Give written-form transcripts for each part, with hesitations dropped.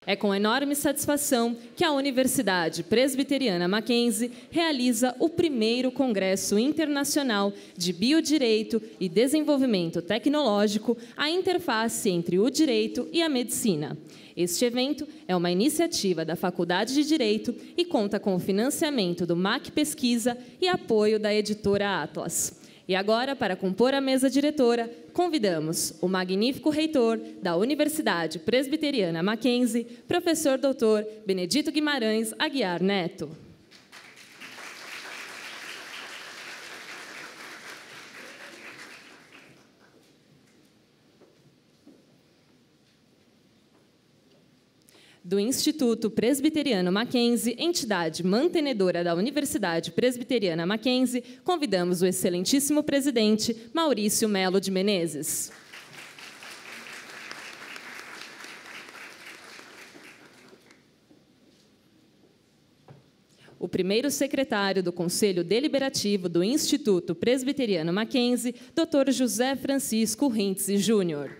É com enorme satisfação que a Universidade Presbiteriana Mackenzie realiza o primeiro Congresso Internacional de Biodireito e Desenvolvimento Tecnológico, a interface entre o direito e a medicina. Este evento é uma iniciativa da Faculdade de Direito e conta com o financiamento do MAC Pesquisa e apoio da editora Atlas. E agora, para compor a mesa diretora, convidamos o magnífico reitor da Universidade Presbiteriana Mackenzie, professor doutor Benedito Guimarães Aguiar Neto. Do Instituto Presbiteriano Mackenzie, entidade mantenedora da Universidade Presbiteriana Mackenzie, convidamos o excelentíssimo presidente Maurício Melo de Menezes. O primeiro secretário do Conselho Deliberativo do Instituto Presbiteriano Mackenzie, Dr. José Francisco Rintze Júnior.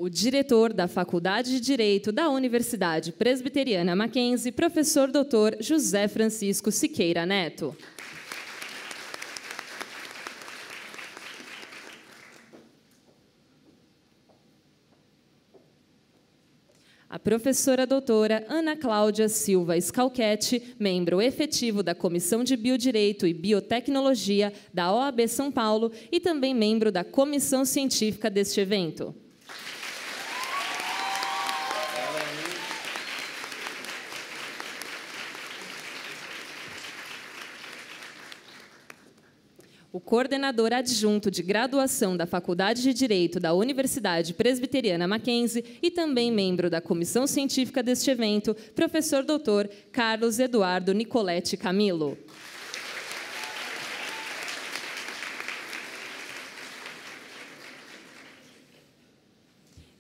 O diretor da Faculdade de Direito da Universidade Presbiteriana Mackenzie, professor doutor José Francisco Siqueira Neto. A professora doutora Ana Cláudia Silva Scalchetti, membro efetivo da Comissão de Biodireito e Biotecnologia da OAB São Paulo e também membro da comissão científica deste evento. O coordenador adjunto de graduação da Faculdade de Direito da Universidade Presbiteriana Mackenzie e também membro da comissão científica deste evento, professor doutor Carlos Eduardo Nicoletti Camilo.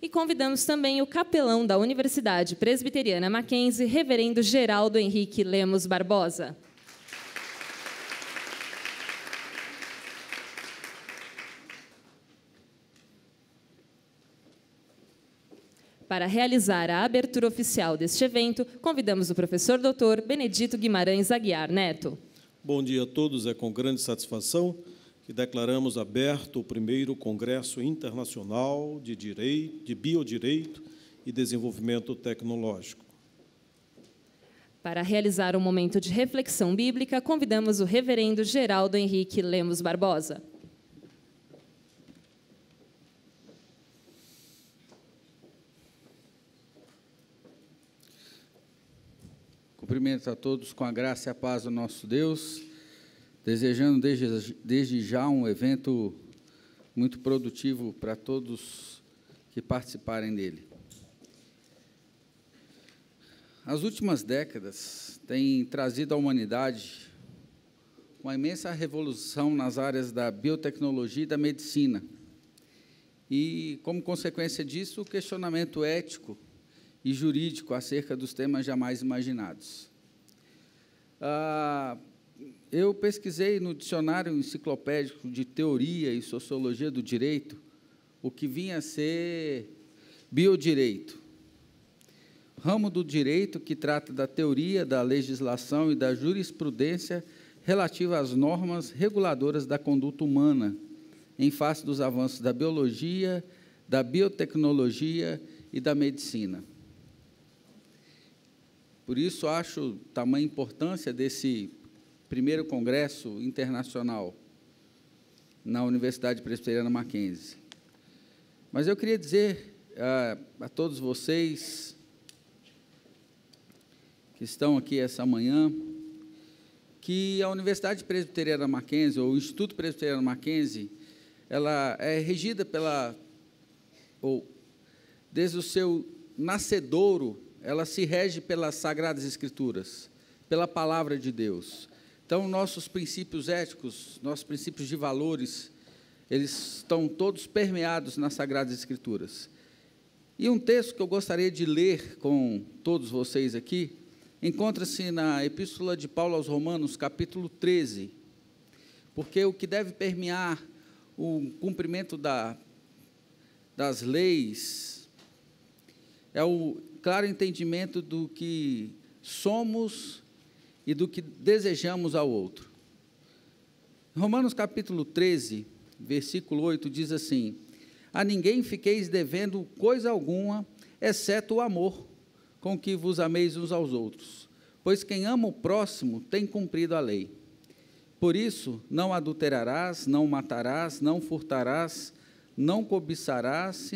E convidamos também o capelão da Universidade Presbiteriana Mackenzie, reverendo Geraldo Henrique Lemos Barbosa. Para realizar a abertura oficial deste evento, convidamos o professor doutor Benedito Guimarães Aguiar Neto. Bom dia a todos, é com grande satisfação que declaramos aberto o primeiro Congresso Internacional de Biodireito e Desenvolvimento Tecnológico. Para realizar um momento de reflexão bíblica, convidamos o reverendo Geraldo Henrique Lemos Barbosa. Cumprimento a todos com a graça e a paz do nosso Deus, desejando desde já um evento muito produtivo para todos que participarem dele. As últimas décadas têm trazido à humanidade uma imensa revolução nas áreas da biotecnologia e da medicina. E, como consequência disso, o questionamento ético e jurídico acerca dos temas jamais imaginados. Eu pesquisei no dicionário enciclopédico de teoria e sociologia do direito o que vinha a ser biodireito, ramo do direito que trata da teoria, da legislação e da jurisprudência relativa às normas reguladoras da conduta humana, em face dos avanços da biologia, da biotecnologia e da medicina. Por isso, acho tamanha importância desse primeiro congresso internacional na Universidade Presbiteriana Mackenzie. Mas eu queria dizer a todos vocês que estão aqui essa manhã que a Universidade Presbiteriana Mackenzie, ou o Instituto Presbiteriano Mackenzie, ela é regida desde o seu nascedouro, ela se rege pelas Sagradas Escrituras, pela Palavra de Deus. Então, nossos princípios éticos, nossos princípios de valores, eles estão todos permeados nas Sagradas Escrituras. E um texto que eu gostaria de ler com todos vocês aqui, encontra-se na Epístola de Paulo aos Romanos, capítulo 13, porque o que deve permear o cumprimento das leis é o claro entendimento do que somos e do que desejamos ao outro. Romanos capítulo 13, versículo 8, diz assim: a ninguém fiqueis devendo coisa alguma, exceto o amor, com que vos ameis uns aos outros, pois quem ama o próximo tem cumprido a lei. Por isso, não adulterarás, não matarás, não furtarás, não cobiçarás,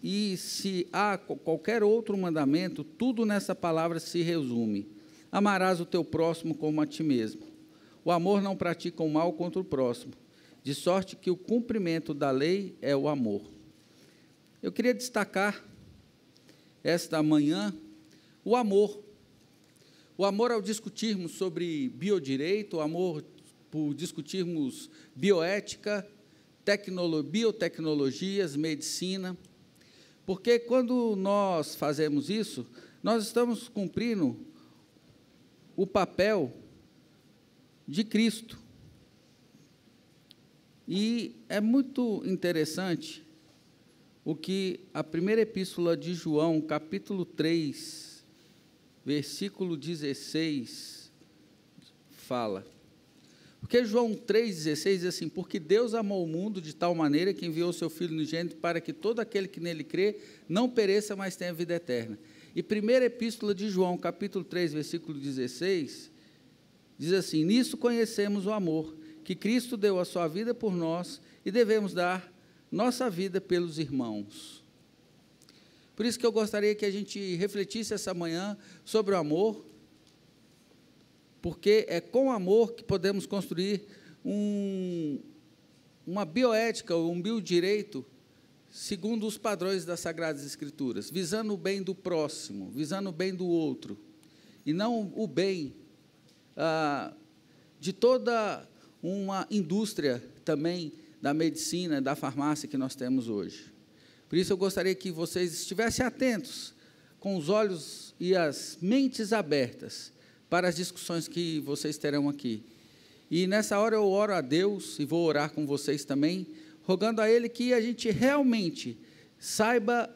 e se há qualquer outro mandamento, tudo nessa palavra se resume: amarás o teu próximo como a ti mesmo. O amor não pratica o mal contra o próximo, de sorte que o cumprimento da lei é o amor. Eu queria destacar esta manhã o amor. O amor ao discutirmos sobre biodireito, o amor por discutirmos bioética, biotecnologias, medicina, porque quando nós fazemos isso, nós estamos cumprindo o papel de Cristo. E é muito interessante o que a primeira epístola de João, capítulo 3, versículo 16, fala. Porque João 3,16 diz assim: porque Deus amou o mundo de tal maneira que enviou o seu Filho unigênito para que todo aquele que nele crê não pereça, mas tenha vida eterna. E primeira epístola de João, capítulo 3, versículo 16, diz assim: nisso conhecemos o amor, que Cristo deu a sua vida por nós e devemos dar nossa vida pelos irmãos. Por isso que eu gostaria que a gente refletisse essa manhã sobre o amor, porque é com amor que podemos construir uma bioética, um biodireito, segundo os padrões das Sagradas Escrituras, visando o bem do próximo, visando o bem do outro, e não o bem de toda uma indústria também da medicina, da farmácia que nós temos hoje. Por isso eu gostaria que vocês estivessem atentos, com os olhos e as mentes abertas, para as discussões que vocês terão aqui. E nessa hora eu oro a Deus, e vou orar com vocês também, rogando a Ele que a gente realmente saiba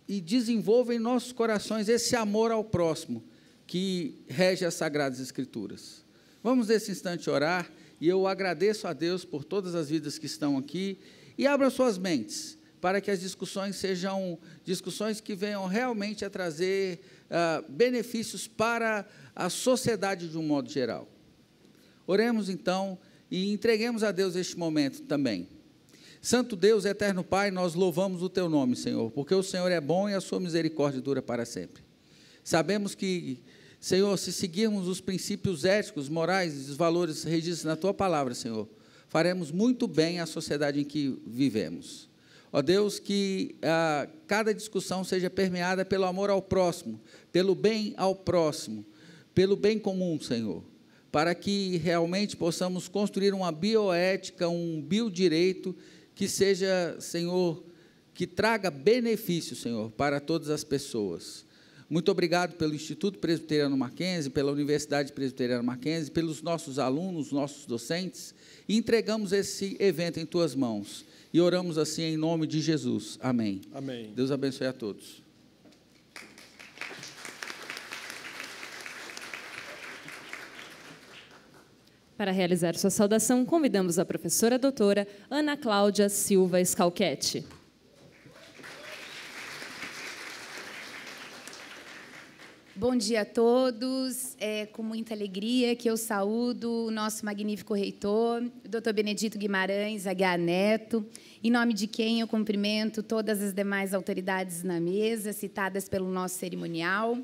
e desenvolva em nossos corações esse amor ao próximo, que rege as Sagradas Escrituras. Vamos nesse instante orar, e eu agradeço a Deus por todas as vidas que estão aqui, e abra suas mentes, para que as discussões sejam discussões que venham realmente a trazer benefícios para a sociedade de um modo geral. Oremos então e entreguemos a Deus este momento também. Santo Deus, eterno Pai, nós louvamos o Teu nome, Senhor, porque o Senhor é bom e a Sua misericórdia dura para sempre. Sabemos que, Senhor, se seguirmos os princípios éticos, morais e os valores regidos na Tua palavra, Senhor, faremos muito bem à sociedade em que vivemos. Ó Deus, que cada discussão seja permeada pelo amor ao próximo, pelo bem ao próximo, pelo bem comum, Senhor, para que realmente possamos construir uma bioética, um biodireito que seja, Senhor, que traga benefício, Senhor, para todas as pessoas. Muito obrigado pelo Instituto Presbiteriano Mackenzie, pela Universidade Presbiteriana Mackenzie, pelos nossos alunos, nossos docentes, e entregamos esse evento em Tuas mãos. E oramos assim em nome de Jesus. Amém. Amém. Deus abençoe a todos. Para realizar sua saudação, convidamos a professora doutora Ana Cláudia Silva Scalchetti. Bom dia a todos. É com muita alegria que eu saúdo o nosso magnífico reitor, o Dr. Benedito Guimarães Aguiar Neto, em nome de quem eu cumprimento todas as demais autoridades na mesa, citadas pelo nosso cerimonial.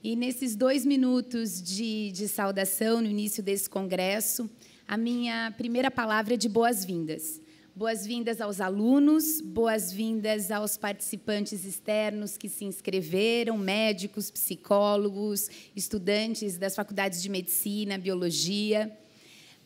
E nesses 2 minutos de saudação, no início desse congresso, a minha primeira palavra é de boas-vindas. Boas-vindas aos alunos, boas-vindas aos participantes externos que se inscreveram, médicos, psicólogos, estudantes das faculdades de medicina, biologia.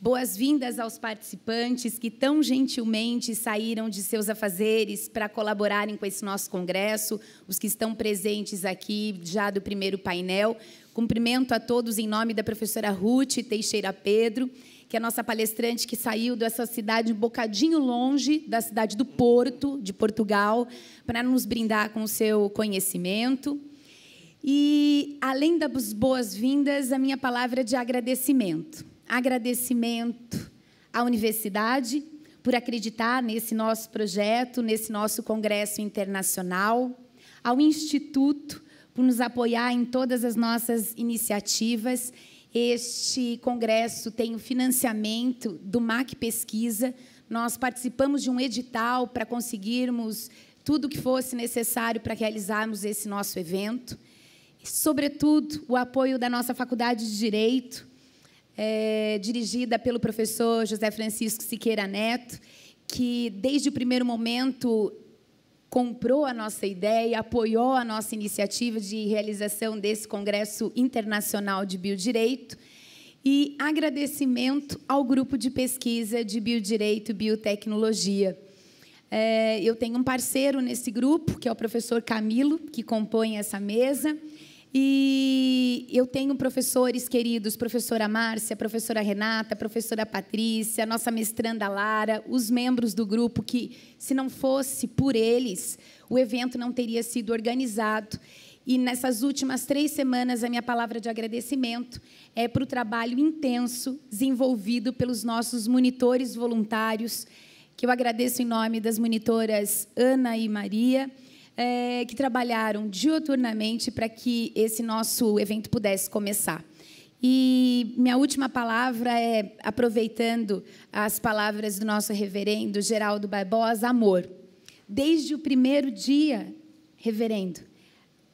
Boas-vindas aos participantes que tão gentilmente saíram de seus afazeres para colaborarem com esse nosso congresso, os que estão presentes aqui já do primeiro painel. Cumprimento a todos em nome da professora Ruth Teixeira Pedro que é a nossa palestrante que saiu dessa cidade um bocadinho longe da cidade do Porto, de Portugal, para nos brindar com o seu conhecimento. E, além das boas-vindas, a minha palavra é de agradecimento. Agradecimento à universidade por acreditar nesse nosso projeto, nesse nosso congresso internacional, ao Instituto por nos apoiar em todas as nossas iniciativas. Este congresso tem o financiamento do MAC Pesquisa. Nós participamos de um edital para conseguirmos tudo o que fosse necessário para realizarmos esse nosso evento. E, sobretudo, o apoio da nossa Faculdade de Direito, dirigida pelo professor José Francisco Siqueira Neto, que, desde o primeiro momento, comprou a nossa ideia, apoiou a nossa iniciativa de realização desse Congresso Internacional de Biodireito, e agradecimento ao grupo de pesquisa de Biodireito e Biotecnologia. Eu tenho um parceiro nesse grupo, que é o professor Camilo, que compõe essa mesa, e eu tenho professores queridos, professora Márcia, professora Renata, professora Patrícia, nossa mestranda Lara, os membros do grupo que, se não fosse por eles, o evento não teria sido organizado. E, nessas últimas 3 semanas, a minha palavra de agradecimento é para o trabalho intenso desenvolvido pelos nossos monitores voluntários, que eu agradeço em nome das monitoras Ana e Maria, que trabalharam diuturnamente para que esse nosso evento pudesse começar. E minha última palavra é, aproveitando as palavras do nosso reverendo Geraldo Barbosa, amor. Desde o primeiro dia, reverendo,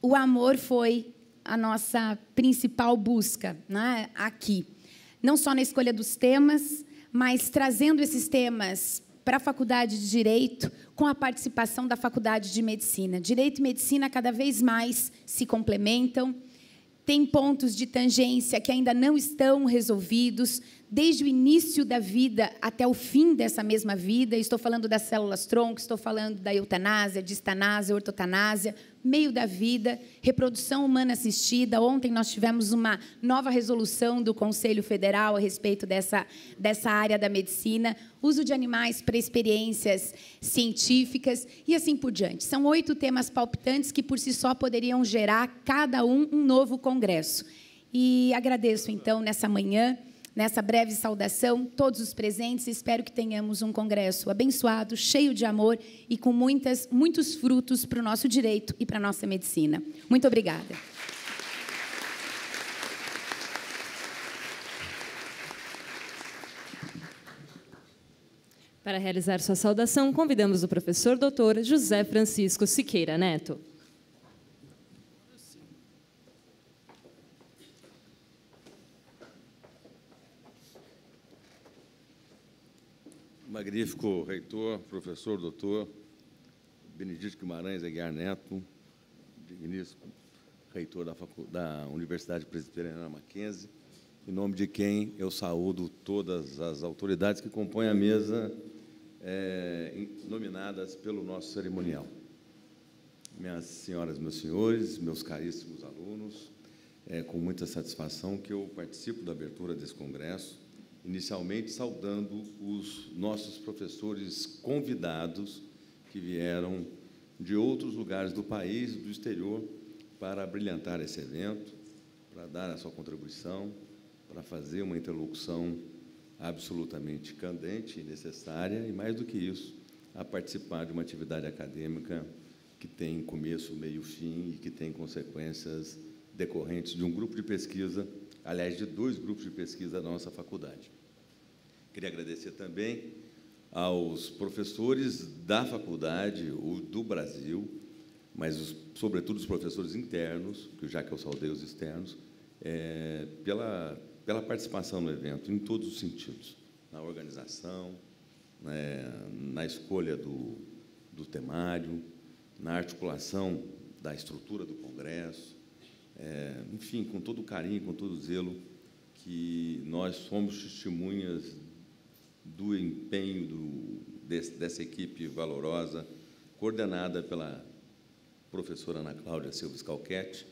o amor foi a nossa principal busca, né, aqui. Não só na escolha dos temas, mas trazendo esses temas para a Faculdade de Direito, com a participação da Faculdade de Medicina. Direito e Medicina cada vez mais se complementam, tem pontos de tangência que ainda não estão resolvidos, desde o início da vida até o fim dessa mesma vida. Estou falando das células-tronco, estou falando da eutanásia, distanásia, ortotanásia, meio da vida, reprodução humana assistida. Ontem nós tivemos uma nova resolução do Conselho Federal a respeito dessa área da medicina, uso de animais para experiências científicas e assim por diante. São 8 temas palpitantes que, por si só, poderiam gerar, cada um novo congresso. E agradeço, então, nessa manhã, nessa breve saudação, todos os presentes. Espero que tenhamos um congresso abençoado, cheio de amor e com muitos frutos para o nosso direito e para a nossa medicina. Muito obrigada. Para realizar sua saudação, convidamos o professor doutor José Francisco Siqueira Neto. Magnífico reitor, professor, doutor Benedito Guimarães Aguiar Neto, digníssimo reitor da Universidade Presbiteriana Mackenzie, em nome de quem eu saúdo todas as autoridades que compõem a mesa, nominadas pelo nosso cerimonial. Minhas senhoras, meus senhores, meus caríssimos alunos, é com muita satisfação que eu participo da abertura desse congresso, inicialmente saudando os nossos professores convidados que vieram de outros lugares do país e do exterior para brilhantar esse evento, para dar a sua contribuição, para fazer uma interlocução absolutamente candente e necessária, e, mais do que isso, a participar de uma atividade acadêmica que tem começo, meio, fim e que tem consequências decorrentes de um grupo de pesquisa, aliás, de 2 grupos de pesquisa da nossa faculdade. Queria agradecer também aos professores da faculdade, do Brasil, mas, sobretudo, os professores internos, já que eu saudei os externos, pela participação no evento, em todos os sentidos, na organização, na escolha do temário, na articulação da estrutura do congresso, enfim, com todo o carinho, com todo o zelo, que nós somos testemunhas do empenho dessa equipe valorosa, coordenada pela professora Ana Cláudia Silva Scalchetti,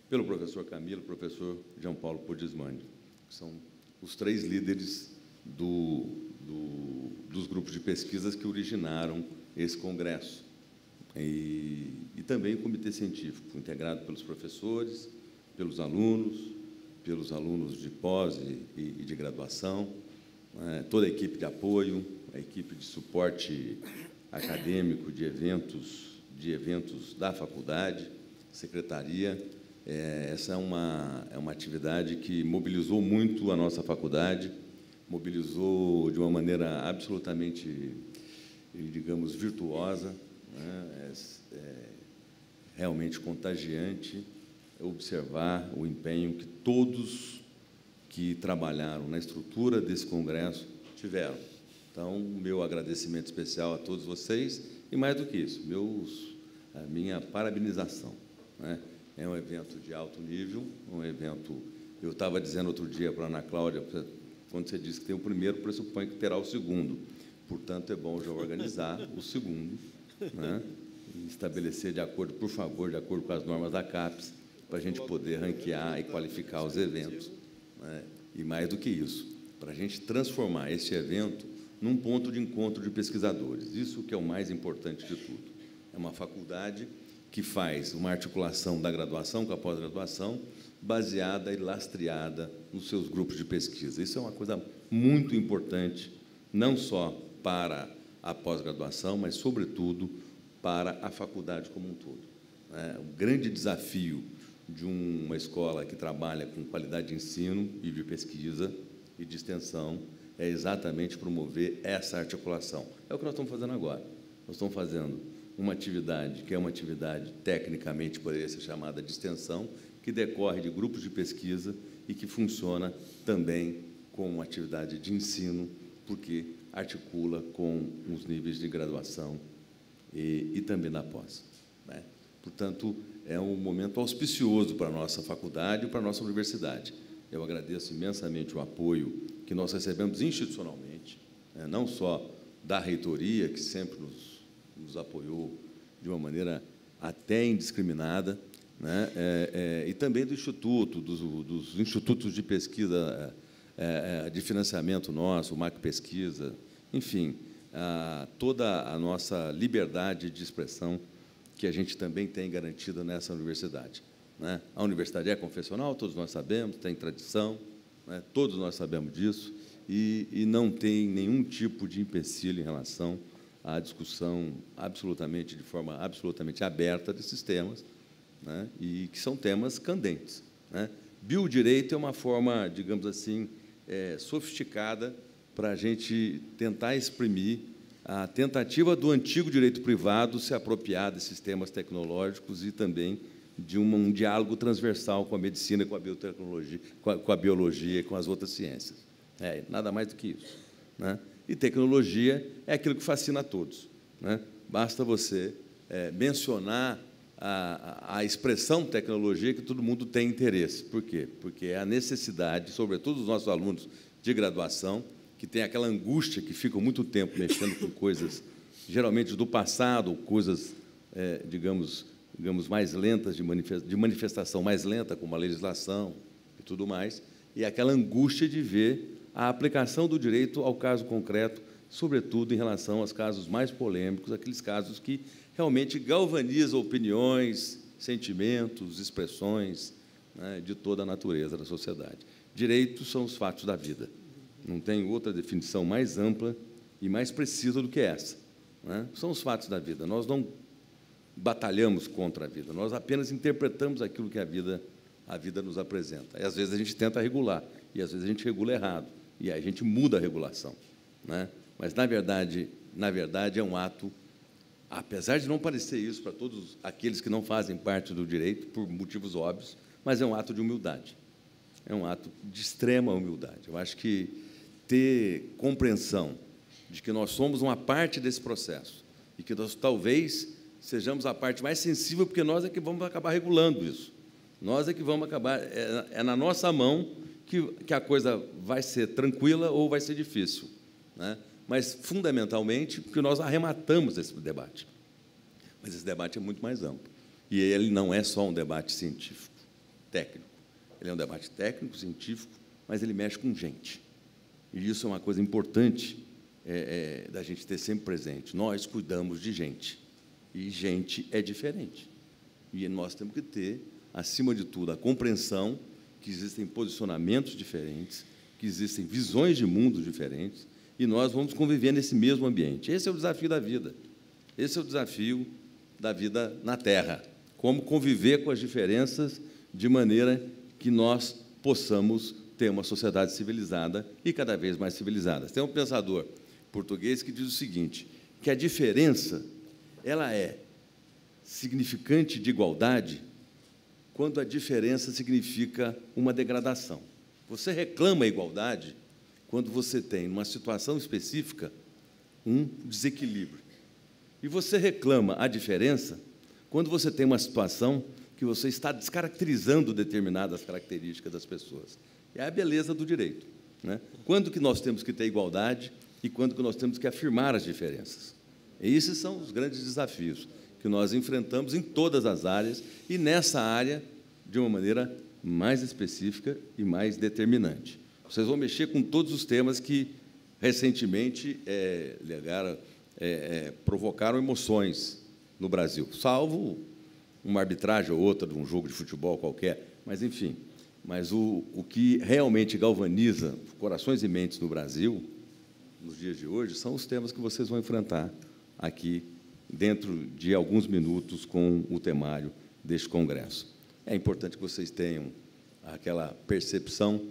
pelo professor Camilo, professor João Paulo Podismani, que são os 3 líderes dos grupos de pesquisas que originaram esse congresso. E também o comitê científico, integrado pelos professores, pelos alunos de pós e de graduação, toda a equipe de apoio, a equipe de suporte acadêmico de eventos da faculdade, secretaria. Essa é uma atividade que mobilizou muito a nossa faculdade, mobilizou de uma maneira absolutamente, digamos, virtuosa, né? Realmente contagiante observar o empenho que todos que trabalharam na estrutura desse congresso tiveram. Então, meu agradecimento especial a todos vocês e, mais do que isso, a minha parabenização, né? É um evento de alto nível, um evento... Eu estava dizendo outro dia para a Ana Cláudia, quando você disse que tem o primeiro, pressupõe que terá o segundo. Portanto, é bom já organizar o segundo, né? E estabelecer por favor, de acordo com as normas da CAPES, para a gente poder ranquear e qualificar os eventos, né? E mais do que isso, para a gente transformar esse evento num ponto de encontro de pesquisadores. Isso que é o mais importante de tudo. É uma faculdade que faz uma articulação da graduação com a pós-graduação, baseada e lastreada nos seus grupos de pesquisa. Isso é uma coisa muito importante, não só para a pós-graduação, mas, sobretudo, para a faculdade como um todo. O grande desafio de uma escola que trabalha com qualidade de ensino e de pesquisa e de extensão é exatamente promover essa articulação. É o que nós estamos fazendo agora. Nós estamos fazendo uma atividade que é uma atividade tecnicamente poderia ser chamada de extensão, que decorre de grupos de pesquisa e que funciona também como uma atividade de ensino, porque articula com os níveis de graduação e também da pós, né? Portanto, é um momento auspicioso para a nossa faculdade e para a nossa universidade. Eu agradeço imensamente o apoio que nós recebemos institucionalmente, né? Não só da reitoria, que sempre nos apoiou de uma maneira até indiscriminada, né? E também do Instituto, dos institutos de pesquisa, de financiamento nosso, o MAC Pesquisa, enfim, toda a nossa liberdade de expressão que a gente também tem garantida nessa universidade, né? A universidade é confessional, todos nós sabemos, tem tradição, né? Todos nós sabemos disso, e não tem nenhum tipo de empecilho em relação à discussão de forma absolutamente aberta desses temas, né? E que são temas candentes, né? Biodireito é uma forma, digamos assim, sofisticada para a gente tentar exprimir a tentativa do antigo direito privado se apropriar desses temas tecnológicos e também de um diálogo transversal com a medicina, com a biotecnologia, com a biologia e com as outras ciências. Nada mais do que isso, né? E tecnologia é aquilo que fascina a todos, né? Basta você mencionar a expressão tecnologia que todo mundo tem interesse. Por quê? Porque é a necessidade, sobretudo dos nossos alunos de graduação, que tem aquela angústia que ficam muito tempo mexendo com coisas, geralmente do passado, coisas, digamos, mais lentas, de manifestação mais lenta, como a legislação e tudo mais, e aquela angústia de ver a aplicação do direito ao caso concreto, sobretudo em relação aos casos mais polêmicos, aqueles casos que realmente galvanizam opiniões, sentimentos, expressões, né, de toda a natureza da sociedade. Direitos são os fatos da vida. Não tem outra definição mais ampla e mais precisa do que essa, né? São os fatos da vida. Nós não batalhamos contra a vida, nós apenas interpretamos aquilo que a vida nos apresenta. E, às vezes, a gente tenta regular, e, às vezes, a gente regula errado, e aí a gente muda a regulação, né? Mas, na verdade, é um ato, apesar de não parecer isso para todos aqueles que não fazem parte do direito, por motivos óbvios, mas é um ato de humildade, é um ato de extrema humildade. Eu acho que ter compreensão de que nós somos uma parte desse processo e que nós, talvez, sejamos a parte mais sensível, porque nós é que vamos acabar regulando isso. Nós é que vamos acabar... É na nossa mão que a coisa vai ser tranquila ou vai ser difícil, né? Mas, fundamentalmente, porque nós arrematamos esse debate. Mas esse debate é muito mais amplo. E ele não é só um debate científico, técnico. Ele é um debate técnico, científico, mas ele mexe com gente. E isso é uma coisa importante da gente ter sempre presente. Nós cuidamos de gente, e gente é diferente. E nós temos que ter, acima de tudo, a compreensão que existem posicionamentos diferentes, que existem visões de mundo diferentes, e nós vamos conviver nesse mesmo ambiente. Esse é o desafio da vida. Esse é o desafio da vida na Terra. Como conviver com as diferenças de maneira que nós possamos ter uma sociedade civilizada e cada vez mais civilizada. Tem um pensador português que diz o seguinte, que a diferença ela é significante de igualdade quando a diferença significa uma degradação. Você reclama a igualdade quando você tem, numa situação específica, um desequilíbrio. E você reclama a diferença quando você tem uma situação que você está descaracterizando determinadas características das pessoas. É a beleza do direito, né? Quando que nós temos que ter igualdade e quando que nós temos que afirmar as diferenças. E esses são os grandes desafios que nós enfrentamos em todas as áreas e nessa área de uma maneira mais específica e mais determinante. Vocês vão mexer com todos os temas que recentemente provocaram emoções no Brasil, salvo uma arbitragem ou outra de um jogo de futebol qualquer, mas, enfim. Mas o que realmente galvaniza corações e mentes no Brasil, nos dias de hoje, são os temas que vocês vão enfrentar aqui, dentro de alguns minutos, com o temário deste congresso. É importante que vocês tenham aquela percepção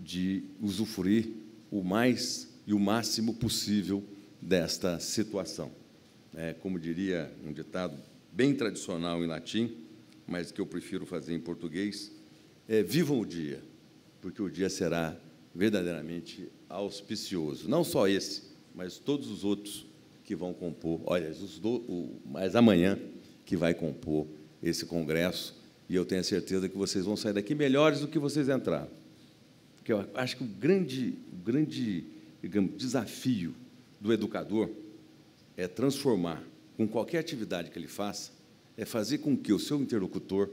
de usufruir o mais e o máximo possível desta situação. Como diria um ditado bem tradicional em latim, mas que eu prefiro fazer em português, vivam o dia, porque o dia será verdadeiramente auspicioso. Não só esse, mas todos os outros que vão compor, mas amanhã que vai compor esse congresso, e eu tenho a certeza que vocês vão sair daqui melhores do que vocês entraram. Porque eu acho que o grande digamos, desafio do educador é transformar, com qualquer atividade que ele faça, é fazer com que o seu interlocutor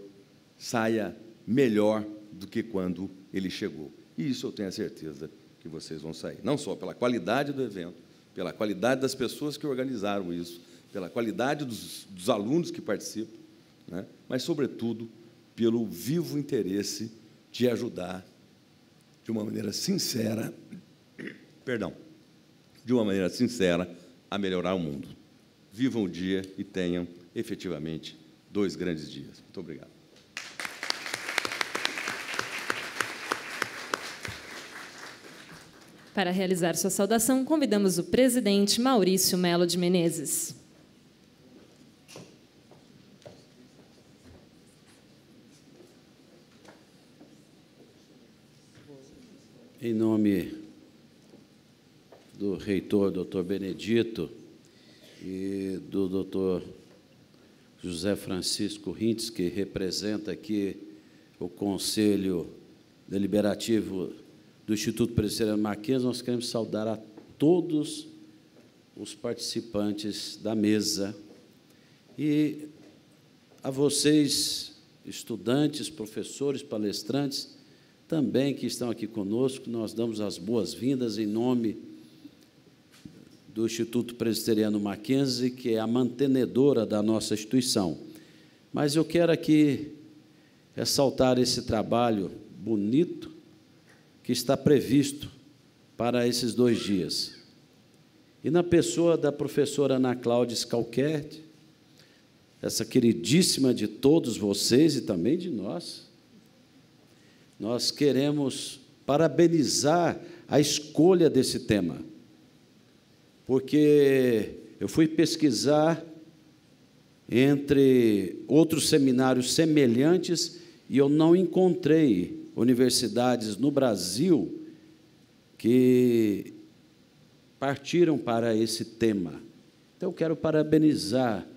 saia melhor do que quando ele chegou. E isso eu tenho a certeza que vocês vão sair. Não só pela qualidade do evento, pela qualidade das pessoas que organizaram isso, pela qualidade dos alunos que participam, né? Mas, sobretudo, pelo vivo interesse de ajudar de uma maneira sincera, a melhorar o mundo. Vivam o dia e tenham, efetivamente, 2 grandes dias. Muito obrigado. Para realizar sua saudação, convidamos o presidente Maurício Melo de Menezes. Em nome do reitor, doutor Benedito, e do doutor José Francisco Rintz, que representa aqui o Conselho Deliberativo do Instituto Presbiteriano Mackenzie, nós queremos saudar a todos os participantes da mesa e a vocês, estudantes, professores, palestrantes, também que estão aqui conosco. Nós damos as boas-vindas em nome do Instituto Presbiteriano Mackenzie, que é a mantenedora da nossa instituição. Mas eu quero aqui ressaltar esse trabalho bonito que está previsto para esses 2 dias. E na pessoa da professora Ana Cláudia Scalquete, essa queridíssima de todos vocês e também de nós, nós queremos parabenizar a escolha desse tema, porque eu fui pesquisar entre outros seminários semelhantes e eu não encontrei universidades no Brasil que partiram para esse tema. Então, eu quero parabenizar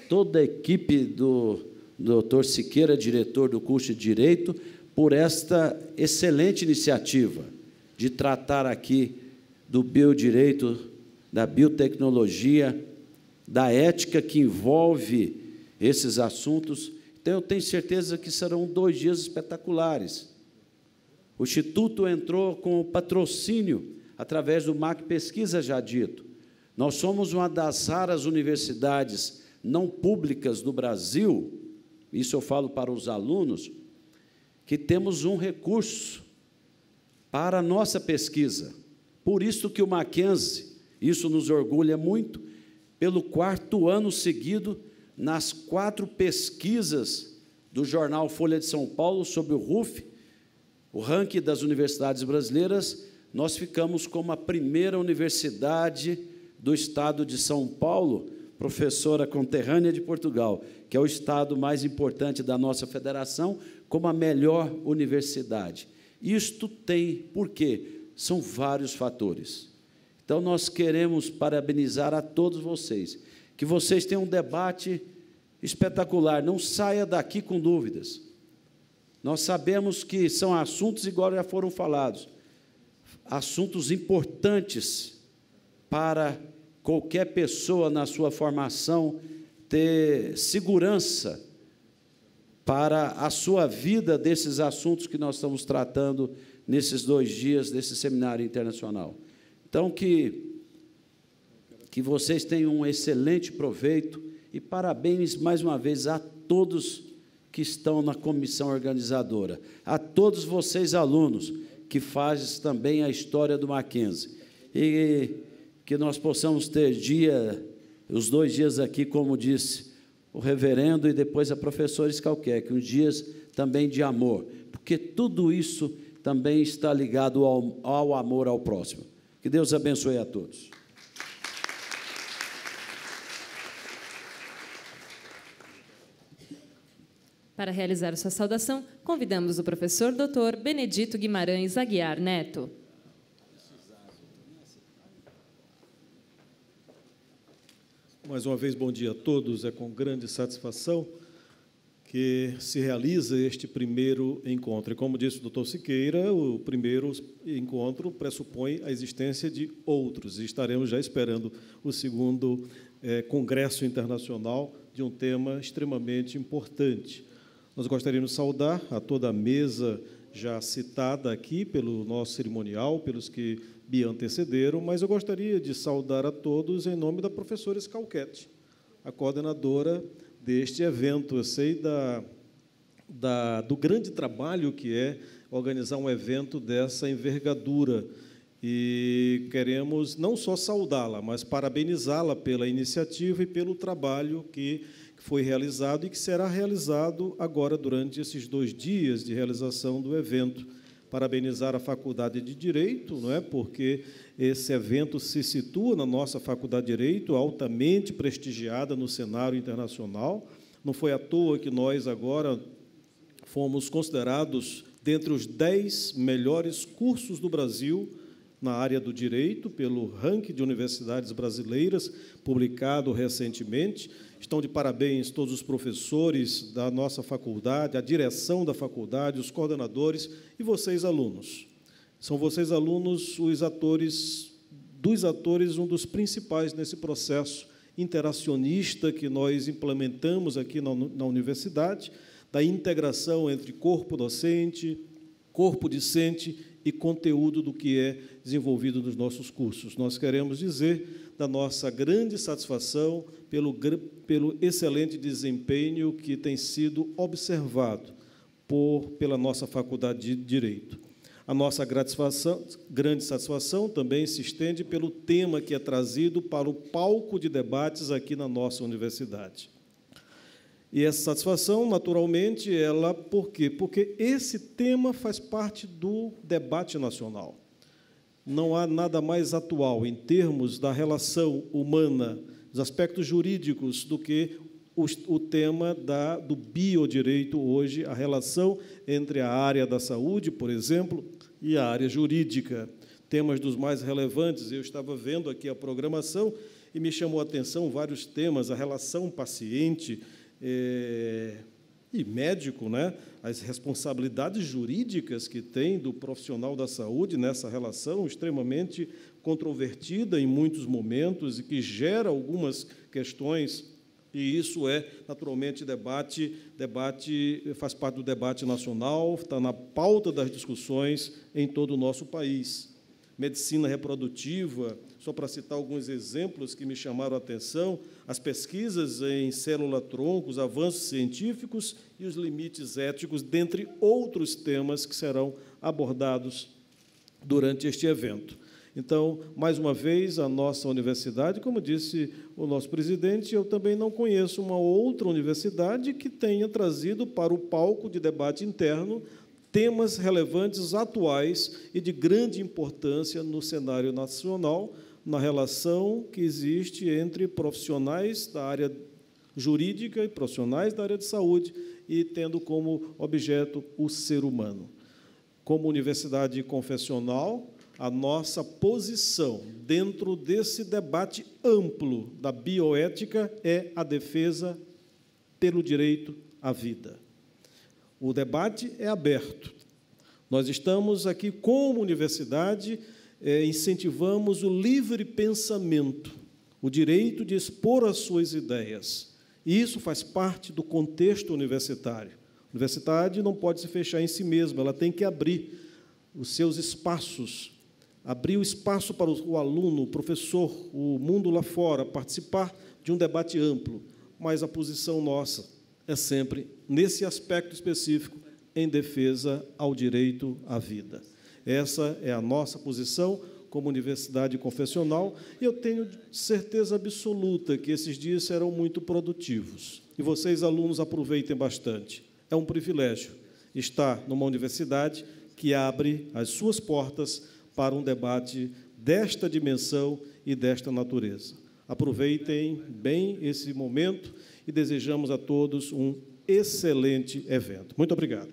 toda a equipe do Dr. Siqueira, diretor do curso de Direito, por esta excelente iniciativa de tratar aqui do biodireito, da biotecnologia, da ética que envolve esses assuntos. Então, eu tenho certeza que serão 2 dias espetaculares. O Instituto entrou com o patrocínio através do MAC Pesquisa já dito. Nós somos uma das raras universidades não públicas do Brasil, isso eu falo para os alunos, que temos um recurso para a nossa pesquisa. Por isso que o Mackenzie, isso nos orgulha muito, pelo 4º ano seguido, nas 4 pesquisas do jornal Folha de São Paulo sobre o RUF, o ranking das universidades brasileiras, nós ficamos como a primeira universidade do estado de São Paulo, professora conterrânea de Portugal, que é o estado mais importante da nossa federação, como a melhor universidade. Isto tem, por quê? São vários fatores. Então, nós queremos parabenizar a todos vocês, que vocês tenham um debate espetacular, não saia daqui com dúvidas. Nós sabemos que são assuntos, igual já foram falados, assuntos importantes para qualquer pessoa na sua formação ter segurança para a sua vida desses assuntos que nós estamos tratando nesses 2 dias desse seminário internacional. Então, que vocês tenham um excelente proveito e parabéns, mais uma vez, a todos que estão na comissão organizadora, a todos vocês, alunos, que fazem também a história do Mackenzie. E que nós possamos ter os 2 dias aqui, como disse o reverendo e depois a professora Scalquer, uns dias também de amor, porque tudo isso também está ligado ao amor ao próximo. Que Deus abençoe a todos. Para realizar sua saudação, convidamos o professor Dr. Benedito Guimarães Aguiar Neto. Mais uma vez, bom dia a todos. É com grande satisfação que se realiza este primeiro encontro. E, como disse o doutor Siqueira, o primeiro encontro pressupõe a existência de outros. E estaremos já esperando o segundo Congresso Internacional de um tema extremamente importante. Nós gostaríamos de saudar a toda a mesa já citada aqui pelo nosso cerimonial, pelos que me antecederam, mas eu gostaria de saudar a todos em nome da professora Scalquete, a coordenadora deste evento. Eu sei do grande trabalho que é organizar um evento dessa envergadura e queremos não só saudá-la, mas parabenizá-la pela iniciativa e pelo trabalho que foi realizado e que será realizado agora durante esses 2 dias de realização do evento. Parabenizar a Faculdade de Direito, não é? Porque esse evento se situa na nossa Faculdade de Direito, altamente prestigiada no cenário internacional. Não foi à toa que nós agora fomos considerados dentre os 10 melhores cursos do Brasil na área do direito, pelo ranking de universidades brasileiras, publicado recentemente. Estão de parabéns todos os professores da nossa faculdade, a direção da faculdade, os coordenadores e vocês, alunos. São vocês, alunos, os atores, um dos principais nesse processo interacionista que nós implementamos aqui na universidade, da integração entre corpo docente, corpo discente e conteúdo do que é desenvolvido nos nossos cursos. Nós queremos dizer da nossa grande satisfação pelo excelente desempenho que tem sido observado pela nossa Faculdade de Direito. A nossa grande satisfação também se estende pelo tema que é trazido para o palco de debates aqui na nossa universidade. E essa satisfação, naturalmente, por quê? Porque esse tema faz parte do debate nacional. Não há nada mais atual em termos da relação humana, dos aspectos jurídicos, do que o tema do biodireito hoje, a relação entre a área da saúde, por exemplo, e a área jurídica. Temas dos mais relevantes. Eu estava vendo aqui a programação e me chamou a atenção vários temas, a relação paciente e médico, né? As responsabilidades jurídicas que tem do profissional da saúde nessa relação extremamente controvertida em muitos momentos e que gera algumas questões, e isso naturalmente, faz parte do debate nacional, está na pauta das discussões em todo o nosso país. medicina reprodutiva, só para citar alguns exemplos que me chamaram a atenção, as pesquisas em célula-tronco, os avanços científicos e os limites éticos, dentre outros temas que serão abordados durante este evento. Então, mais uma vez, a nossa universidade, como disse o nosso presidente, eu também não conheço uma outra universidade que tenha trazido para o palco de debate interno temas relevantes, atuais e de grande importância no cenário nacional, na relação que existe entre profissionais da área jurídica e profissionais da área de saúde, e tendo como objeto o ser humano. Como universidade confessional, a nossa posição dentro desse debate amplo da bioética é a defesa pelo direito à vida. O debate é aberto. Nós estamos aqui, como universidade, incentivamos o livre pensamento, o direito de expor as suas ideias. E isso faz parte do contexto universitário. A universidade não pode se fechar em si mesma, ela tem que abrir os seus espaços, abrir o espaço para o aluno, o professor, o mundo lá fora, participar de um debate amplo. Mas a posição nossa é sempre, nesse aspecto específico, em defesa ao direito à vida. Essa é a nossa posição como universidade confessional, e eu tenho certeza absoluta que esses dias serão muito produtivos. E vocês, alunos, aproveitem bastante. É um privilégio estar numa universidade que abre as suas portas para um debate desta dimensão e desta natureza. Aproveitem bem esse momento e desejamos a todos um excelente evento. Muito obrigado.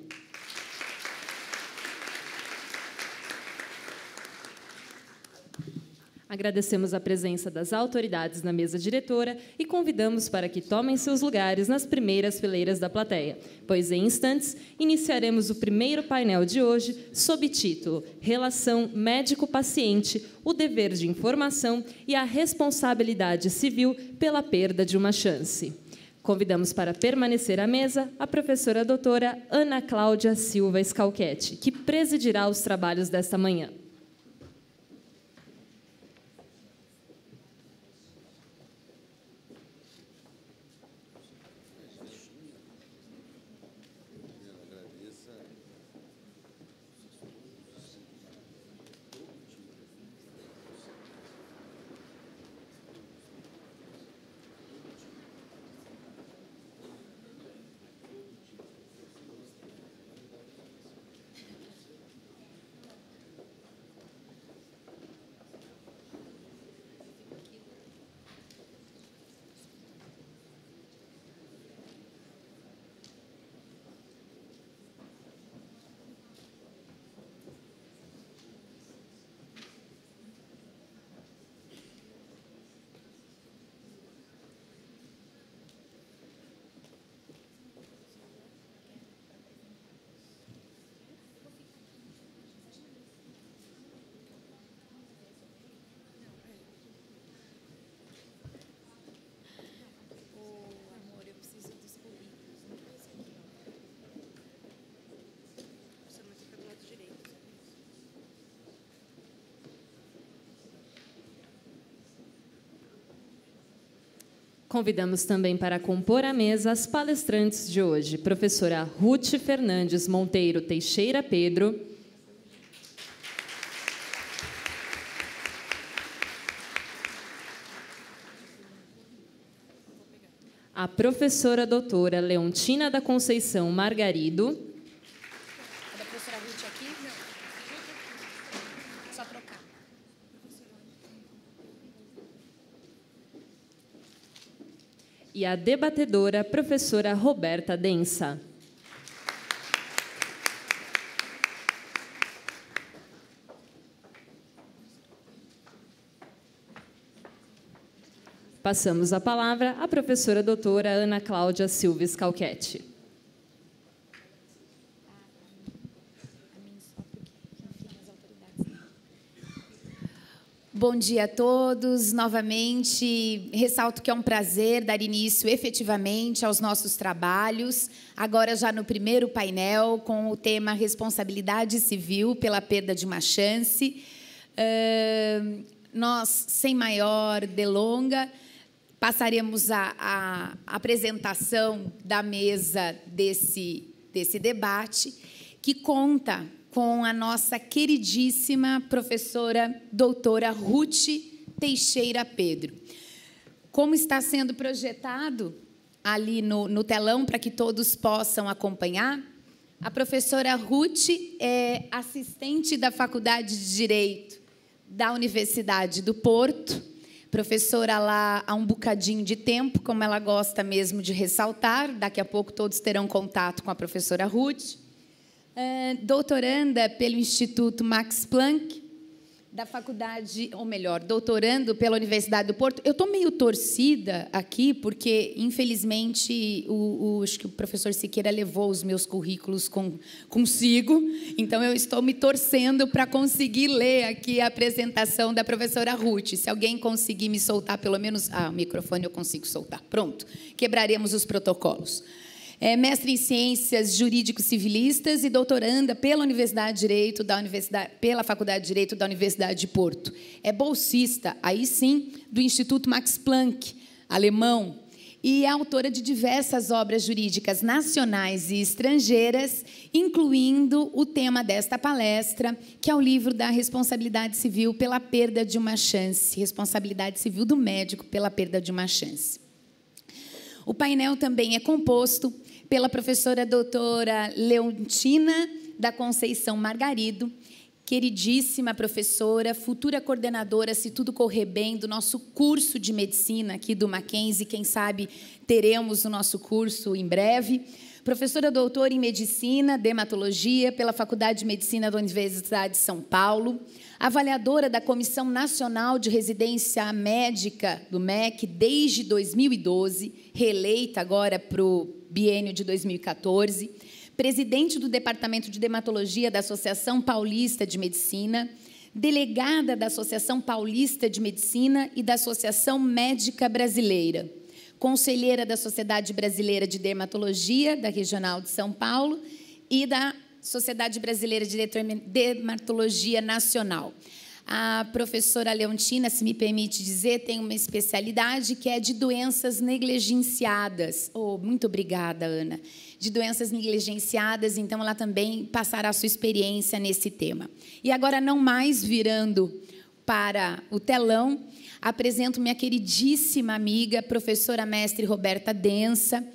Agradecemos a presença das autoridades na mesa diretora e convidamos para que tomem seus lugares nas primeiras fileiras da plateia, pois, em instantes, iniciaremos o primeiro painel de hoje sob título Relação médico-paciente, o dever de informação e a responsabilidade civil pela perda de uma chance. Convidamos para permanecer à mesa a professora doutora Ana Cláudia Silva Scalchetti, que presidirá os trabalhos desta manhã. Convidamos também para compor a mesa as palestrantes de hoje, professora Ruth Fernandes Monteiro Teixeira Pedro, a professora doutora Leontina da Conceição Margarido, A da professora Ruth aqui? Não. Só trocar. e a debatedora professora Roberta Densa. Passamos a palavra à professora doutora Ana Cláudia Silva Scalchetti. Bom dia a todos. Novamente, ressalto que é um prazer dar início efetivamente aos nossos trabalhos, agora já no primeiro painel, com o tema Responsabilidade Civil pela Perda de uma Chance. Nós, sem maior delonga, passaremos a apresentação da mesa desse debate, que conta com a nossa queridíssima professora doutora Ruth Teixeira Pedro. Como está sendo projetado ali no telão, para que todos possam acompanhar, a professora Ruth é assistente da Faculdade de Direito da Universidade do Porto, professora lá há um bocadinho de tempo, como ela gosta mesmo de ressaltar. Daqui a pouco todos terão contato com a professora Ruth. Doutoranda pelo Instituto Max Planck, da faculdade, ou melhor, doutorando pela Universidade do Porto. Eu estou meio torcida aqui, porque, infelizmente, acho que o professor Siqueira levou os meus currículos consigo, então eu estou me torcendo para conseguir ler aqui a apresentação da professora Ruth. Se alguém conseguir me soltar, pelo menos... o microfone eu consigo soltar. Pronto, quebraremos os protocolos. Mestre em Ciências Jurídico-Civilistas e doutoranda pela Universidade de Direito pela Faculdade de Direito da Universidade de Porto. É bolsista, aí sim, do Instituto Max Planck, alemão, e é autora de diversas obras jurídicas nacionais e estrangeiras, incluindo o tema desta palestra, que é o livro da responsabilidade civil pela perda de uma chance, responsabilidade civil do médico pela perda de uma chance. O painel também é composto pela professora doutora Leontina da Conceição Margarido, queridíssima professora, futura coordenadora, se tudo correr bem, do nosso curso de medicina aqui do Mackenzie. Quem sabe teremos o nosso curso em breve. Professora doutora em Medicina, Dermatologia, pela Faculdade de Medicina da Universidade de São Paulo, avaliadora da Comissão Nacional de Residência Médica do MEC desde 2012, reeleita agora para o biênio de 2014, presidente do Departamento de Dermatologia da Associação Paulista de Medicina, delegada da Associação Paulista de Medicina e da Associação Médica Brasileira, conselheira da Sociedade Brasileira de Dermatologia, da Regional de São Paulo, e da Sociedade Brasileira de Dermatologia Nacional. A professora Leontina, se me permite dizer, tem uma especialidade que é de doenças negligenciadas. Muito obrigada, Ana. De doenças negligenciadas, então ela também passará a sua experiência nesse tema. E agora, não mais virando para o telão, apresento minha queridíssima amiga, professora mestre Roberta Densa,